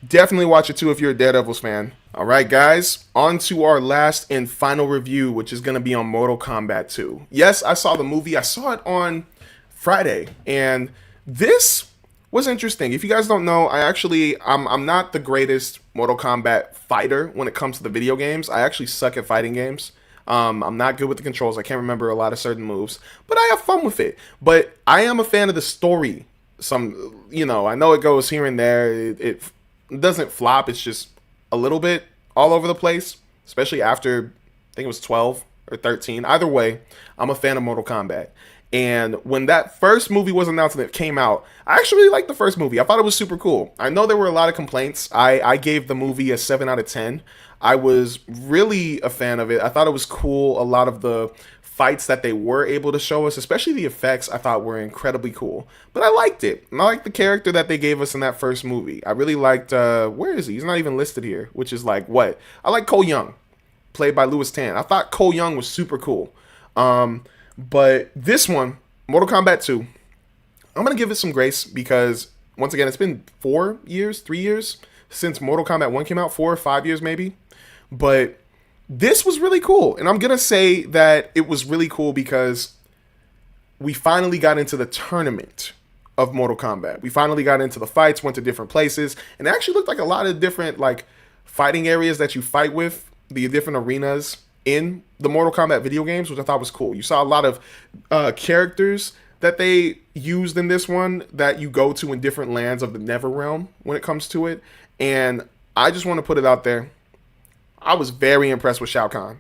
Definitely watch it too if you're a Daredevils fan. All right, guys, on to our last and final review, which is going to be on Mortal Kombat 2. Yes, I saw the movie. I saw it on Friday, and this was interesting. If you guys don't know, I'm not the greatest Mortal Kombat fighter when it comes to the video games. I actually suck at fighting games. I'm not good with the controls. I can't remember a lot of certain moves, but I have fun with it. But I am a fan of the story. I know it goes here and there. It doesn't flop. It's just a little bit all over the place, especially after, I think it was 12 or 13. Either way, I'm a fan of Mortal Kombat. And when that first movie was announced and it came out, I actually really liked the first movie. I thought it was super cool. I know there were a lot of complaints. I gave the movie a 7 out of 10. I was really a fan of it. I thought it was cool. A lot of the fights that they were able to show us, especially the effects, I thought were incredibly cool. But I liked it. And I liked the character that they gave us in that first movie. I really liked, where is he? He's not even listed here, which is like, what? I like Cole Young, played by Louis Tan. I thought Cole Young was super cool. But this one, Mortal Kombat 2, I'm going to give it some grace because, once again, it's been 3 years since Mortal Kombat 1 came out, 4 or 5 years maybe. But This was really cool. And I'm going to say that it was really cool because we finally got into the tournament of Mortal Kombat. We finally got into the fights, went to different places, and it actually looked like a lot of different like fighting areas that you fight with, the different arenas in the Mortal Kombat video games, which I thought was cool. You saw a lot of characters that they used in this one that you go to in different lands of the Never Realm when it comes to it. And I just want to put it out there. I was very impressed with Shao Kahn.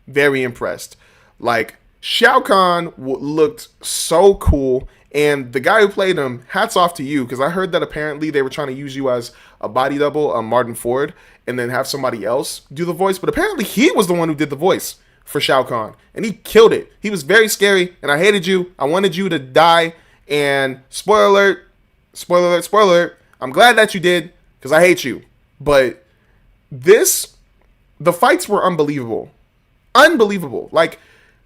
Very impressed. Like, Shao Kahn looked so cool. And the guy who played him, hats off to you, because I heard that apparently they were trying to use you as a body double, Martin Ford, and then have somebody else do the voice. But apparently he was the one who did the voice for Shao Kahn. And he killed it. He was very scary, and I hated you. I wanted you to die. And spoiler alert, spoiler alert, spoiler alert, I'm glad that you did, because I hate you. But the fights were unbelievable. Unbelievable. Like,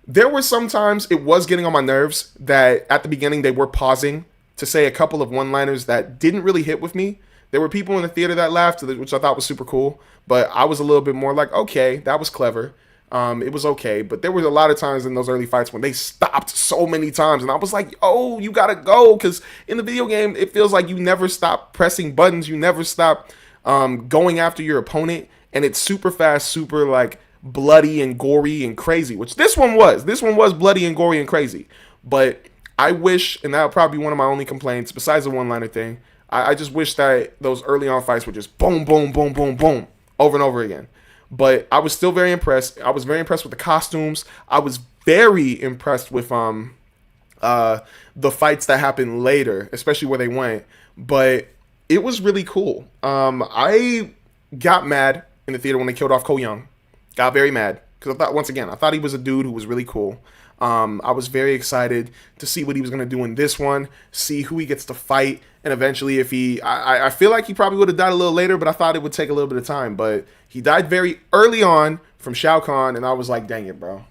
there were sometimes it was getting on my nerves that at the beginning they were pausing to say a couple of one-liners that didn't really hit with me. There were people in the theater that laughed, which I thought was super cool. But I was a little bit more like, okay, that was clever. It was okay. But there was a lot of times in those early fights when they stopped so many times. And I was like, oh, you got to go. Because in the video game, it feels like you never stop pressing buttons. You never stop going after your opponent. And it's super fast, super like bloody and gory and crazy, which this one was. This one was bloody and gory and crazy. But I wish, and that would probably be one of my only complaints, besides the one-liner thing, I just wish that those early on fights were just boom, boom, boom, boom, boom, over and over again. But I was still very impressed. I was very impressed with the costumes. I was very impressed with the fights that happened later, especially where they went. But it was really cool. I got mad in the theater when they killed off Cole Young. Got very mad because I thought, once again, I thought he was a dude who was really cool. I was very excited to see what he was going to do in this one, see who he gets to fight, and eventually if I feel like he probably would have died a little later, but I thought it would take a little bit of time. But he died very early on from Shao Kahn, and I was like, dang it, bro.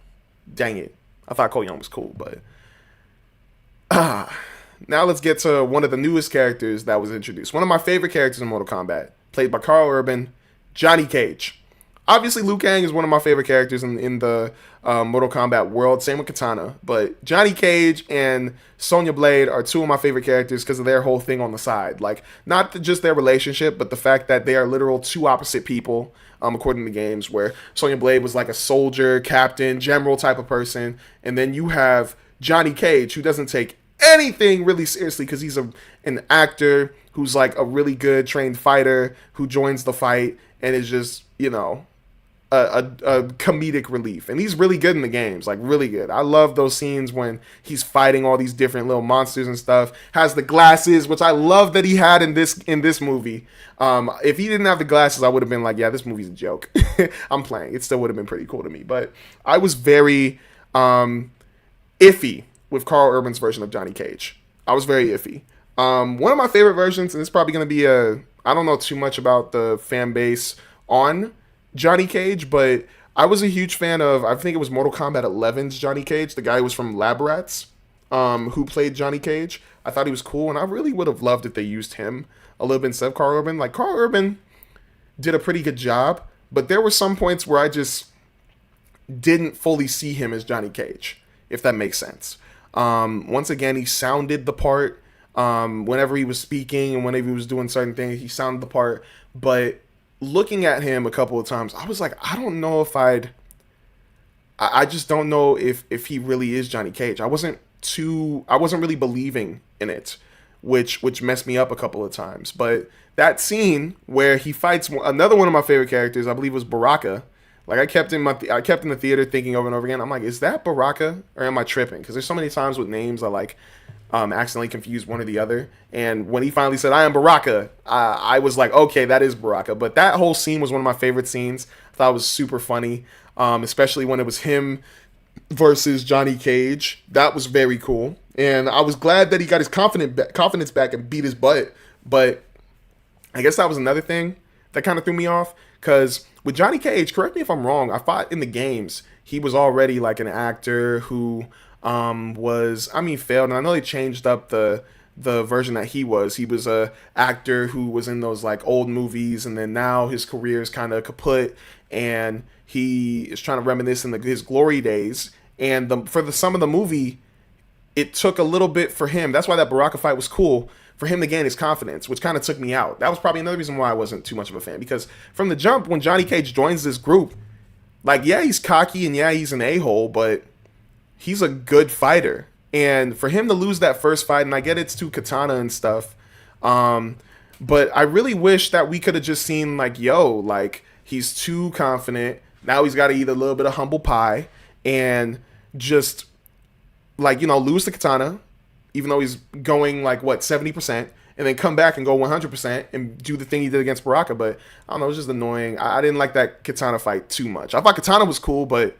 Dang it. I thought Cole Young was cool, but... now let's get to one of the newest characters that was introduced. One of my favorite characters in Mortal Kombat, played by Karl Urban, Johnny Cage. Obviously, Liu Kang is one of my favorite characters in the Mortal Kombat world. Same with Katana. But Johnny Cage and Sonya Blade are two of my favorite characters because of their whole thing on the side. Like, not just their relationship, but the fact that they are literal two opposite people, according to games, where Sonya Blade was like a soldier, captain, general type of person. And then you have Johnny Cage, who doesn't take anything really seriously because he's an actor who's like a really good trained fighter who joins the fight and is just, you know, a comedic relief. And he's really good in the games, like really good. I love those scenes when he's fighting all these different little monsters and stuff. Has the glasses, which I love that he had in this movie. If he didn't have the glasses, I would have been like, yeah, this movie's a joke. I'm playing. It still would have been pretty cool to me. But I was very iffy with Karl Urban's version of Johnny Cage. I was very iffy. One of my favorite versions, and it's probably going to be I don't know too much about the fan base on Johnny Cage, but I was a huge fan of, I think it was Mortal Kombat 11's Johnny Cage, the guy who was from Lab Rats, who played Johnny Cage. I thought he was cool, and I really would have loved if they used him a little bit instead of Karl Urban. Like, Karl Urban did a pretty good job, but there were some points where I just didn't fully see him as Johnny Cage, if that makes sense. Once again, he sounded the part. Whenever he was speaking and whenever he was doing certain things, he sounded the part. But looking at him a couple of times, I was like, I don't know if I just don't know if he really is Johnny Cage. I wasn't really believing in it, which messed me up a couple of times. But that scene where he fights another one of my favorite characters, I believe was Baraka. Like, I kept in the theater thinking over and over again, I'm like, is that Baraka or am I tripping? Because there's so many times with names I like accidentally confused one or the other. And when he finally said, I am Baraka, I was like, okay, that is Baraka. But that whole scene was one of my favorite scenes. I thought it was super funny, especially when it was him versus Johnny Cage. That was very cool. And I was glad that he got his confidence back and beat his butt. But I guess that was another thing that kind of threw me off. Because with Johnny Cage, correct me if I'm wrong, I thought in the games he was already like an actor who failed. And I know they changed up the the version that he was. He was a actor who was in those like old movies, and then now his career is kind of kaput, and he is trying to reminisce in his glory days. And for the some of the movie, it took a little bit for him. That's why that Baraka fight was cool, for him to gain his confidence, which kind of took me out. That was probably another reason why I wasn't too much of a fan, because from the jump, when Johnny Cage joins this group, like, yeah, he's cocky and yeah, he's an a-hole, but he's a good fighter. And for him to lose that first fight, and I get it's to Katana and stuff, but I really wish that we could have just seen, like, yo, like, he's too confident. Now he's got to eat a little bit of humble pie and just, like, you know, lose the Katana, even though he's going, like, what, 70%, and then come back and go 100% and do the thing he did against Baraka. But, I don't know, it was just annoying. I didn't like that Katana fight too much. I thought Katana was cool, but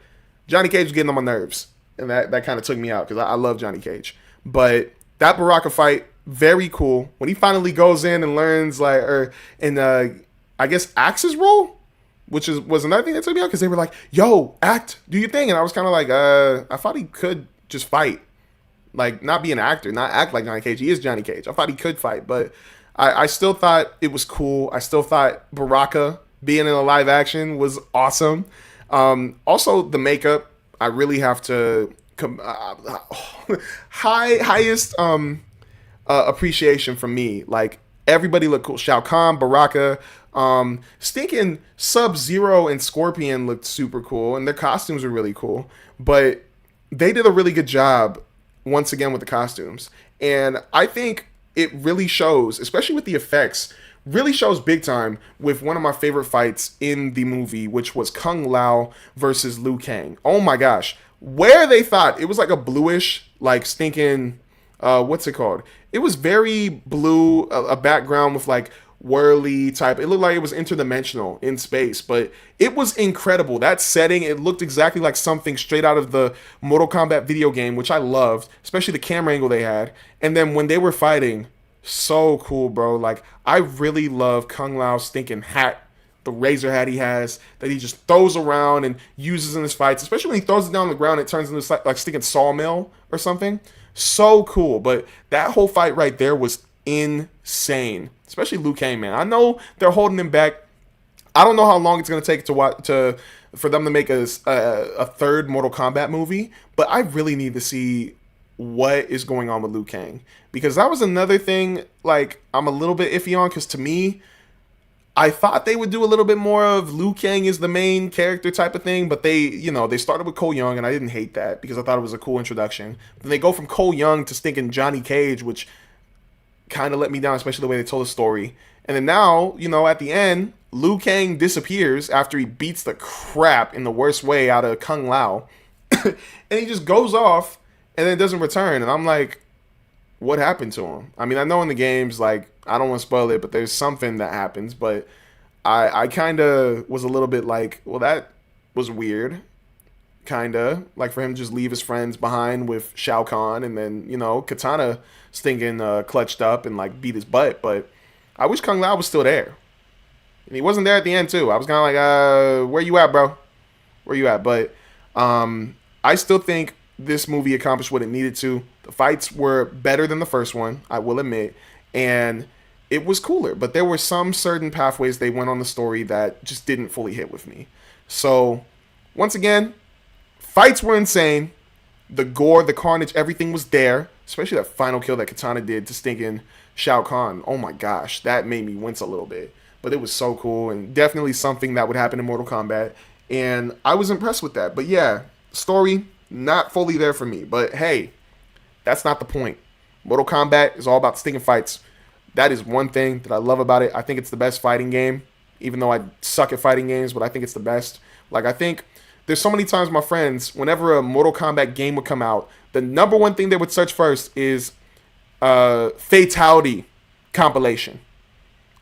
Johnny Cage was getting on my nerves. And that kind of took me out, because I love Johnny Cage. But that Baraka fight, very cool. When he finally goes in and learns, like, I guess, acts his role, which was another thing that took me out, because they were like, yo, act, do your thing. And I was kind of like, I thought he could just fight. Like, not be an actor, not act like Johnny Cage. He is Johnny Cage. I thought he could fight, but I still thought it was cool. I still thought Baraka being in a live action was awesome. Also, the makeup, I really have to highest appreciation from me. Like, everybody looked cool. Shao Kahn, Baraka, stinking Sub-Zero and Scorpion looked super cool, and their costumes were really cool. But they did a really good job once again with the costumes, and I think it really shows, especially with the effects. Really shows big time with one of my favorite fights in the movie, which was Kung Lao versus Liu Kang. Oh my gosh. Where they thought, it was like a bluish, like stinking, what's it called? It was very blue, a background with like whirly type. It looked like it was interdimensional in space, but it was incredible. That setting, it looked exactly like something straight out of the Mortal Kombat video game, which I loved, especially the camera angle they had. And then when they were fighting, so cool, bro. Like, I really love Kung Lao's stinking hat, the razor hat he has, that he just throws around and uses in his fights. Especially when he throws it down on the ground, it turns into like stinking sawmill or something. So cool. But that whole fight right there was insane. Especially Liu Kang, man. I know they're holding him back. I don't know how long it's going to take for them to make a third Mortal Kombat movie, but I really need to see what is going on with Liu Kang, because that was another thing, like, I'm a little bit iffy on, because to me, I thought they would do a little bit more of Liu Kang is the main character type of thing, but they started with Cole Young, and I didn't hate that, because I thought it was a cool introduction. Then they go from Cole Young to stinking Johnny Cage, which kind of let me down, especially the way they told the story. And then now, at the end, Liu Kang disappears after he beats the crap in the worst way out of Kung Lao, and he just goes off, and then it doesn't return. And I'm like, what happened to him? I mean, I know in the games, like, I don't want to spoil it, but there's something that happens. But I kind of was a little bit like, well, that was weird. Kind of. Like, for him to just leave his friends behind with Shao Kahn, and then, Katana stinking clutched up and, like, beat his butt. But I wish Kung Lao was still there. And he wasn't there at the end, too. I was kind of like, where you at, bro? Where you at? But I still think this movie accomplished what it needed to. The fights were better than the first one, I will admit, and it was cooler. But there were some certain pathways they went on the story that just didn't fully hit with me. So, once again, fights were insane. The gore, the carnage, everything was there. Especially that final kill that Katana did to stinking Shao Kahn. Oh my gosh, that made me wince a little bit. But it was so cool, and definitely something that would happen in Mortal Kombat. And I was impressed with that. But yeah, story, not fully there for me. But hey, that's not the point. Mortal Kombat is all about stinking fights. That is one thing that I love about it. I think it's the best fighting game, even though I suck at fighting games, but I think it's the best. Like, I think there's so many times my friends, whenever a Mortal Kombat game would come out, the number one thing they would search first is fatality compilation.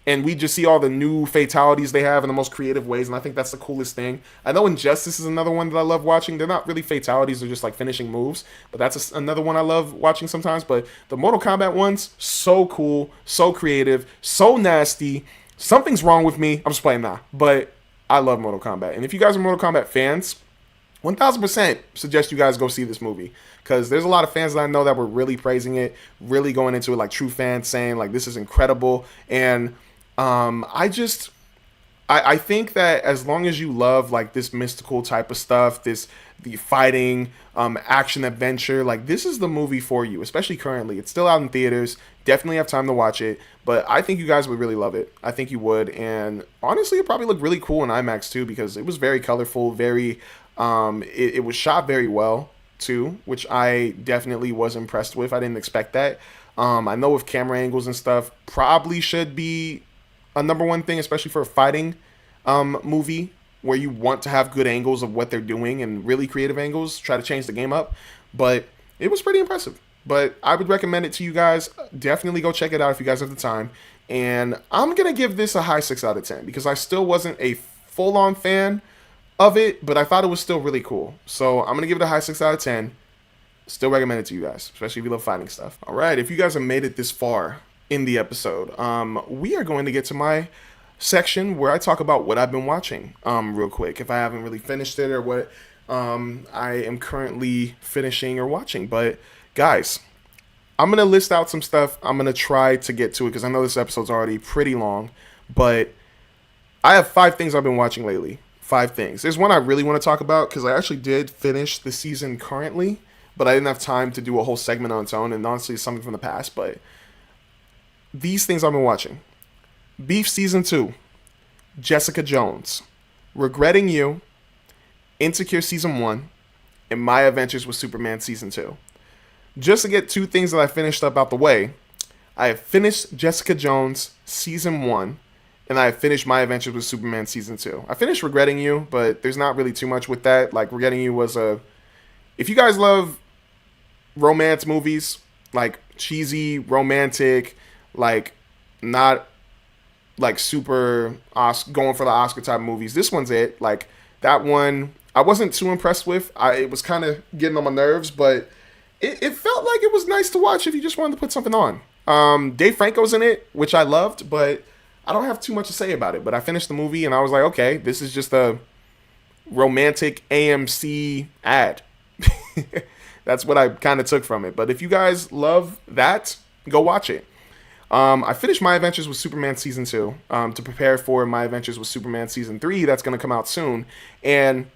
And we just see all the new fatalities they have in the most creative ways, and I think that's the coolest thing. I know Injustice is another one that I love watching. They're not really fatalities, they're just like finishing moves, but that's another one I love watching sometimes. But the Mortal Kombat ones, so cool, so creative, so nasty. Something's wrong with me. I'm just playing now, but I love Mortal Kombat. And if you guys are Mortal Kombat fans, 1000% suggest you guys go see this movie, because there's a lot of fans that I know that were really praising it, really going into it like true fans, saying like this is incredible. And I think that as long as you love like this mystical type of stuff, the fighting, action adventure, like this is the movie for you, especially currently. It's still out in theaters. Definitely have time to watch it, but I think you guys would really love it. I think you would, and honestly, it probably looked really cool in IMAX too, because it was very colorful, very, it was shot very well too, which I definitely was impressed with. I didn't expect that. I know with camera angles and stuff, probably should be a number one thing, especially for a fighting movie where you want to have good angles of what they're doing and really creative angles, try to change the game up. But it was pretty impressive. But I would recommend it to you guys. Definitely go check it out if you guys have the time. And I'm going to give this a high 6 out of 10 because I still wasn't a full-on fan of it, but I thought it was still really cool. So I'm going to give it a high 6 out of 10. Still recommend it to you guys, especially if you love fighting stuff. All right, if you guys have made it this far in the episode, we are going to get to my section where I talk about what I've been watching real quick, if I haven't really finished it or what I am currently finishing or watching. But guys, I'm going to list out some stuff. I'm going to try to get to it because I know this episode's already pretty long, but I have 5 things I've been watching lately. 5 things. There's one I really want to talk about because I actually did finish the season currently, but I didn't have time to do a whole segment on its own, and honestly it's something from the past. But these things I've been watching: Beef Season 2, Jessica Jones, Regretting You, Insecure Season 1, and My Adventures with Superman Season 2. Just to get 2 things that I finished up out the way, I have finished Jessica Jones Season 1, and I have finished My Adventures with Superman Season 2. I finished Regretting You, but there's not really too much with that. Like, Regretting You was a... If you guys love romance movies, like cheesy, romantic, like not like super going for the Oscar type movies, this one's it. Like that one, I wasn't too impressed with. It was kind of getting on my nerves, but it felt like it was nice to watch if you just wanted to put something on. Dave Franco's in it, which I loved, but I don't have too much to say about it. But I finished the movie and I was like, okay, this is just a romantic AMC ad. That's what I kind of took from it. But if you guys love that, go watch it. I finished My Adventures with Superman Season 2 to prepare for My Adventures with Superman Season 3 that's going to come out soon. And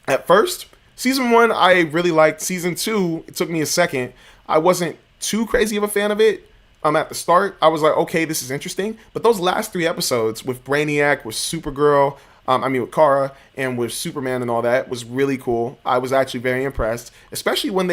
at first, Season 1 I really liked. Season 2, it took me a second. I wasn't too crazy of a fan of it. At the start, I was like, okay, this is interesting. But those last 3 episodes with Brainiac, with Supergirl, with Kara, and with Superman and all that was really cool. I was actually very impressed, especially when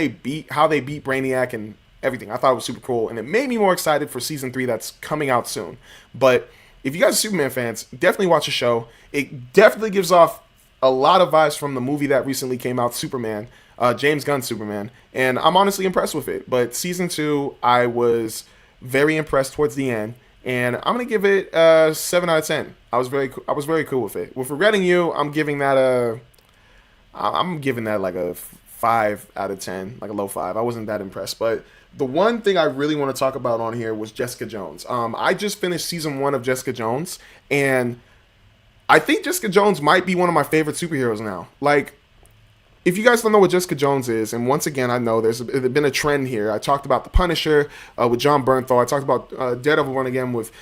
how they beat Brainiac and everything. I thought it was super cool, and it made me more excited for Season 3 that's coming out soon. But if you guys are Superman fans, definitely watch the show. It definitely gives off a lot of vibes from the movie that recently came out, Superman, James Gunn's Superman, and I'm honestly impressed with it. But Season 2, I was very impressed towards the end, and I'm gonna give it a 7 out of 10. I was very cool with it. With Regretting You, I'm giving that like a 5 out of 10, like a low 5. I wasn't that impressed. But the one thing I really want to talk about on here was Jessica Jones. I just finished Season 1 of Jessica Jones, and I think Jessica Jones might be one of my favorite superheroes now. Like, if you guys don't know what Jessica Jones is, and once again, I know there's been a trend here. I talked about The Punisher with John Bernthal. I talked about Daredevil Run Again with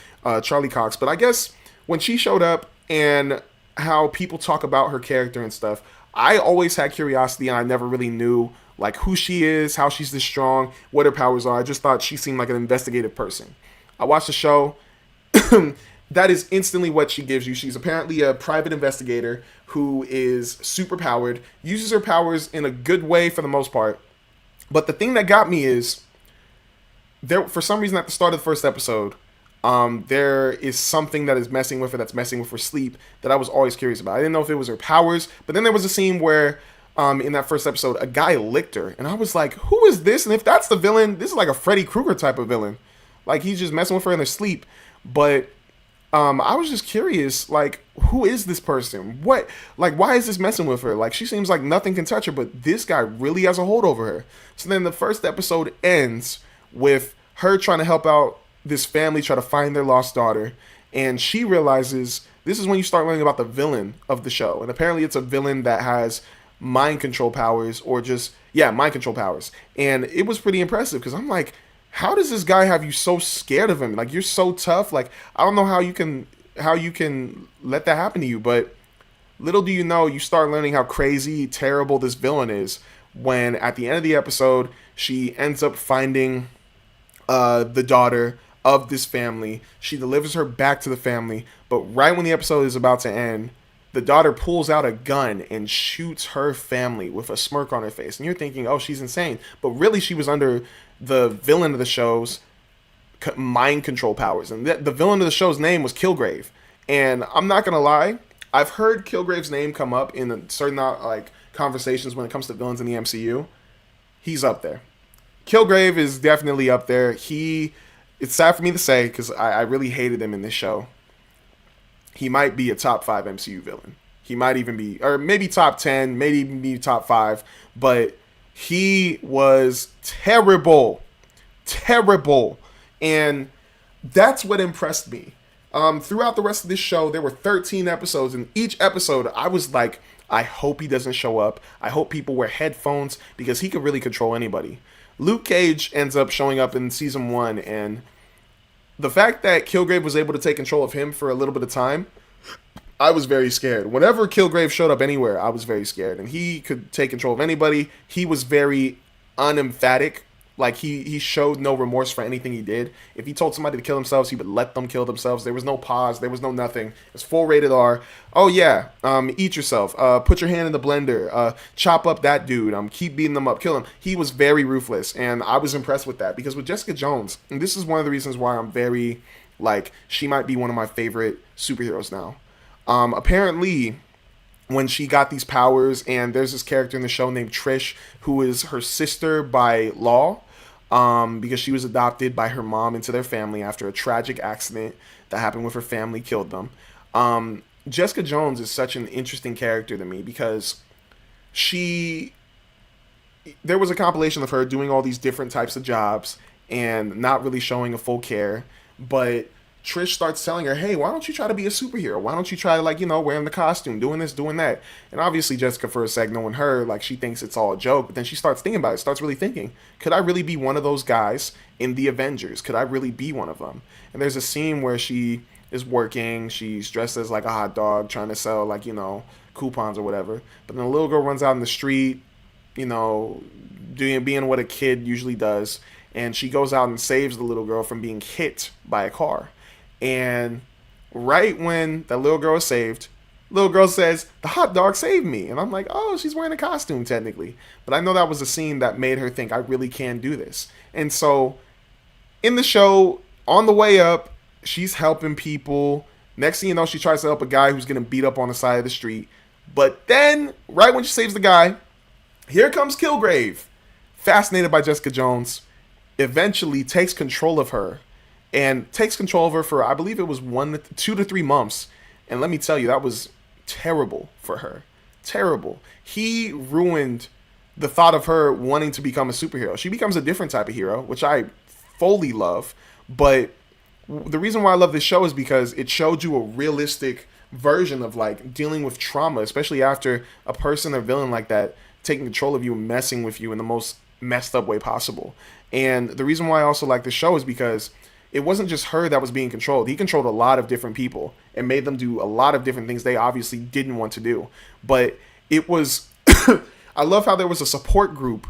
Charlie Cox. But I guess when she showed up and how people talk about her character and stuff, I always had curiosity, and I never really knew like who she is, how she's this strong, what her powers are. I just thought she seemed like an investigative person. I watched the show. That is instantly what she gives you. She's apparently a private investigator who is super powered, uses her powers in a good way for the most part. But the thing that got me is, for some reason at the start of the first episode, there is something that is messing with her, that's messing with her sleep, that I was always curious about. I didn't know if it was her powers, but then there was a scene where, in that first episode, a guy licked her, and I was like, who is this? And if that's the villain, this is like a Freddy Krueger type of villain. Like, he's just messing with her in her sleep. But I was just curious, like, who is this person? Why is this messing with her? Like, she seems like nothing can touch her, but this guy really has a hold over her. So then the first episode ends with her trying to help out this family, try to find their lost daughter, and she realizes, this is when you start learning about the villain of the show, and apparently it's a villain that has mind control powers, or just, yeah, mind control powers. And it was pretty impressive because I'm like, how does this guy have you so scared of him? Like, you're so tough. Like, I don't know how you can let that happen to you. But little do you know, you start learning how crazy, terrible this villain is when at the end of the episode she ends up finding the daughter of this family. She delivers her back to the family, but right when the episode is about to end, the daughter pulls out a gun and shoots her family with a smirk on her face. And you're thinking, oh, she's insane. But really, she was under the villain of the show's mind control powers. And the villain of the show's name was Kilgrave. And I'm not going to lie, I've heard Kilgrave's name come up in certain conversations when it comes to villains in the MCU. He's up there. Kilgrave is definitely up there. It's sad for me to say because I really hated him in this show. He might be a top 5 MCU villain. He might even be, or maybe top 10, maybe even be top 5. But he was terrible. Terrible. And that's what impressed me. Throughout the rest of this show, there were 13 episodes. And each episode, I was like, I hope he doesn't show up. I hope people wear headphones because he could really control anybody. Luke Cage ends up showing up in season 1, and the fact that Kilgrave was able to take control of him for a little bit of time, I was very scared. Whenever Kilgrave showed up anywhere, I was very scared. And he could take control of anybody. He was very unemphatic. Like, he showed no remorse for anything he did. If he told somebody to kill themselves, he would let them kill themselves. There was no pause. There was no nothing. It was full rated R. Oh, yeah. Eat yourself. Put your hand in the blender. Chop up that dude. Keep beating them up. Kill him. He was very ruthless. And I was impressed with that. Because with Jessica Jones, and this is one of the reasons why I'm very, she might be one of my favorite superheroes now. Apparently, when she got these powers, and there's this character in the show named Trish, who is her sister by law, because she was adopted by her mom into their family after a tragic accident that happened with her family, killed them. Jessica Jones is such an interesting character to me because there was a compilation of her doing all these different types of jobs and not really showing a full care, but Trish starts telling her, hey, why don't you try to be a superhero? Why don't you try, wearing the costume, doing this, doing that? And obviously Jessica, for a sec, knowing her, she thinks it's all a joke. But then she starts thinking about it, starts really thinking, could I really be one of those guys in the Avengers? Could I really be one of them? And there's a scene where she is working. She's dressed as, a hot dog, trying to sell, coupons or whatever. But then a little girl runs out in the street, being what a kid usually does. And she goes out and saves the little girl from being hit by a car. And right when that little girl is saved, little girl says, the hot dog saved me. And I'm like, oh, she's wearing a costume technically. But I know that was a scene that made her think, I really can do this. And so in the show, on the way up, she's helping people. Next thing you know, she tries to help a guy who's getting beat up on the side of the street. But then, right when she saves the guy, here comes Kilgrave, fascinated by Jessica Jones, eventually takes control of her. And takes control of her for, I believe it was 2 to 3 months. And let me tell you, that was terrible for her. Terrible. He ruined the thought of her wanting to become a superhero. She becomes a different type of hero, which I fully love. But the reason why I love this show is because it showed you a realistic version of dealing with trauma, especially after a person or villain like that taking control of you and messing with you in the most messed up way possible. And the reason why I also like this show is because it wasn't just her that was being controlled. He controlled a lot of different people and made them do a lot of different things they obviously didn't want to do. But it was, I love how there was a support group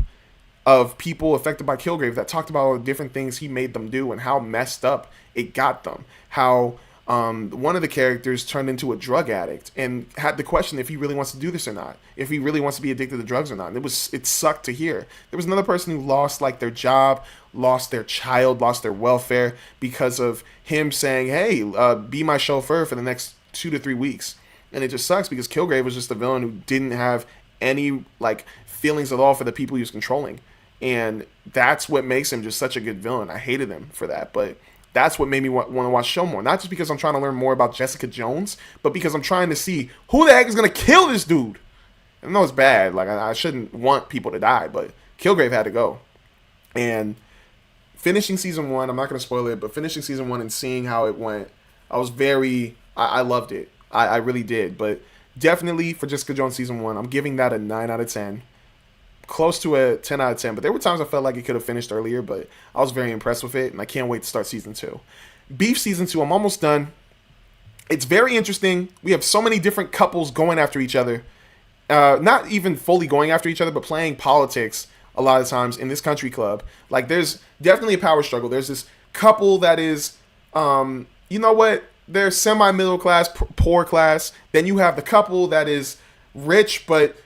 of people affected by Kilgrave that talked about all the different things he made them do and how messed up it got them. How one of the characters turned into a drug addict and had the question if he really wants to do this or not, if he really wants to be addicted to drugs or not. And it sucked to hear. There was another person who lost their job, lost their child, lost their welfare because of him saying, hey, be my chauffeur for the next 2 to 3 weeks. And it just sucks because Kilgrave was just a villain who didn't have any feelings at all for the people he was controlling. And that's what makes him just such a good villain. I hated him for that, but that's what made me want to watch the show more. Not just because I'm trying to learn more about Jessica Jones, but because I'm trying to see who the heck is going to kill this dude. I know it's bad. I shouldn't want people to die, but Kilgrave had to go. And finishing season 1, I'm not going to spoil it, but finishing season 1 and seeing how it went, I loved it. I really did. But definitely for Jessica Jones season 1, I'm giving that a 9 out of 10. Close to a 10 out of 10, but there were times I felt like it could have finished earlier, but I was very impressed with it, and I can't wait to start season 2. Beef season 2, I'm almost done. It's very interesting. We have so many different couples going after each other. Not even fully going after each other, but playing politics a lot of times in this country club. Like, there's definitely a power struggle. There's this couple that is, you know what? They're semi-middle class, poor class. Then you have the couple that is rich, but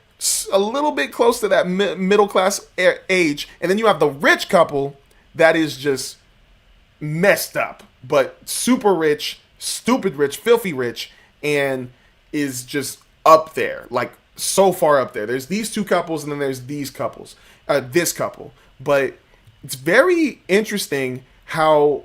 a little bit close to that middle class age. And then you have the rich couple that is just messed up, but super rich, stupid rich, filthy rich, and is just up there, like so far up there. There's these two couples, and then there's these couples, this couple. But it's very interesting how,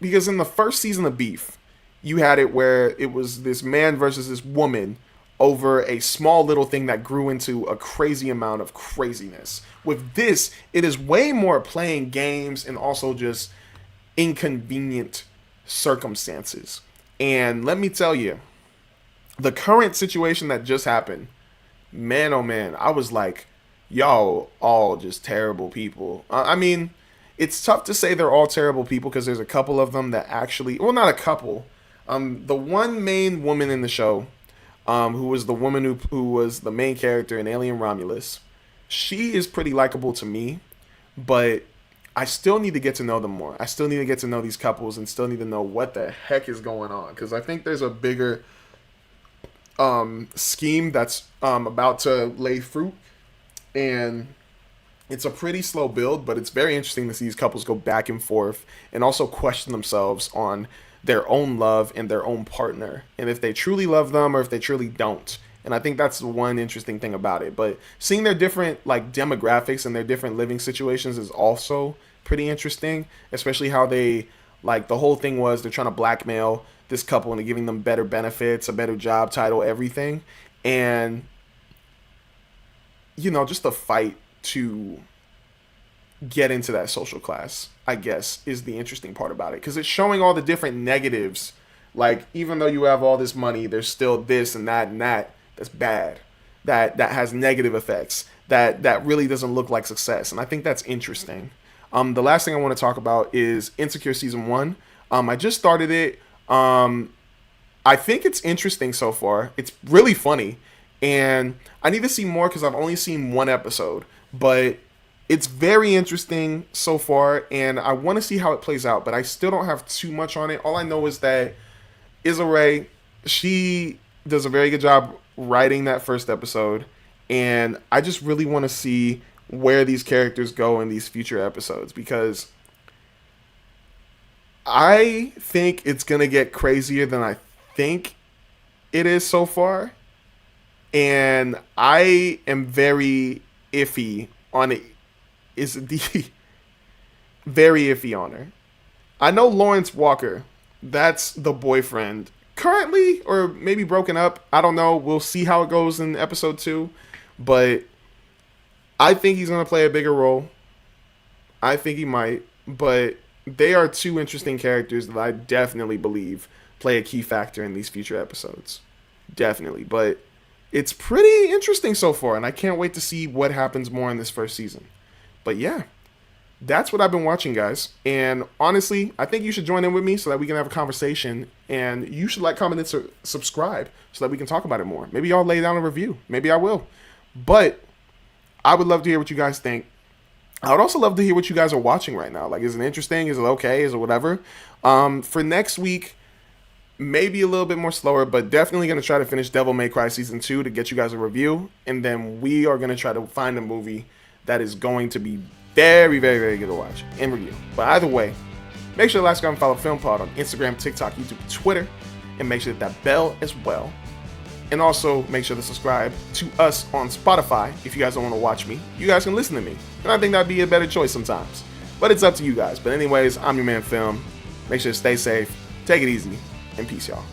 because in the first season of Beef, you had it where it was this man versus this woman over a small little thing that grew into a crazy amount of craziness. With this, it is way more playing games and also just inconvenient circumstances. And let me tell you, the current situation that just happened, man, oh man, I was like, y'all all just terrible people. I mean, it's tough to say they're all terrible people because there's a couple of them that actually, well, not a couple. The one main woman in the show, who was the woman who was the main character in Alien Romulus, she is pretty likable to me, but I still need to get to know them more. I still need to get to know these couples and still need to know what the heck is going on, because I think there's a bigger scheme that's about to lay fruit, and it's a pretty slow build, but it's very interesting to see these couples go back and forth and also question themselves on their own love and their own partner, and if they truly love them or if they truly don't. And I think that's the one interesting thing about it. But seeing their different like demographics and their different living situations is also pretty interesting, especially how they, like, the whole thing was they're trying to blackmail this couple into giving them better benefits, a better job title, everything. And, you know, just the fight to get into that social class, I guess, is the interesting part about it, because it's showing all the different negatives. Like, even though you have all this money, there's still this and that that's bad, that has negative effects, that really doesn't look like success. And I think that's interesting. The last thing I want to talk about is Insecure season 1. I just started it. I think it's interesting so far. It's really funny, and I need to see more because I've only seen one episode, but it's very interesting so far, and I want to see how it plays out, but I still don't have too much on it. All I know is that Issa Rae, she does a very good job writing that first episode, and I just really want to see where these characters go in these future episodes, because I think it's going to get crazier than I think it is so far, and I am very iffy on it. Is the very iffy on her. I know Lawrence Walker, that's the boyfriend currently, or maybe broken up. I don't know. We'll see how it goes in episode 2, but I think he's going to play a bigger role. I think he might, but they are two interesting characters that I definitely believe play a key factor in these future episodes. Definitely, but it's pretty interesting so far, and I can't wait to see what happens more in this first season. But yeah, that's what I've been watching, guys. And honestly, I think you should join in with me so that we can have a conversation. And you should like, comment, and subscribe so that we can talk about it more. Maybe I'll lay down a review. Maybe I will. But I would love to hear what you guys think. I would also love to hear what you guys are watching right now. Like, is it interesting? Is it okay? Is it whatever? For next week, maybe a little bit more slower, but definitely going to try to finish Devil May Cry Season 2 to get you guys a review. And then we are going to try to find a movie that is going to be very, very, very good to watch and review. But either way, make sure to like, subscribe, and follow PhilmPod on Instagram, TikTok, YouTube, Twitter, and make sure to hit that bell as well. And also make sure to subscribe to us on Spotify if you guys don't want to watch me. You guys can listen to me, and I think that'd be a better choice sometimes. But it's up to you guys. But anyways, I'm your man Film. Make sure to stay safe, take it easy, and peace, y'all.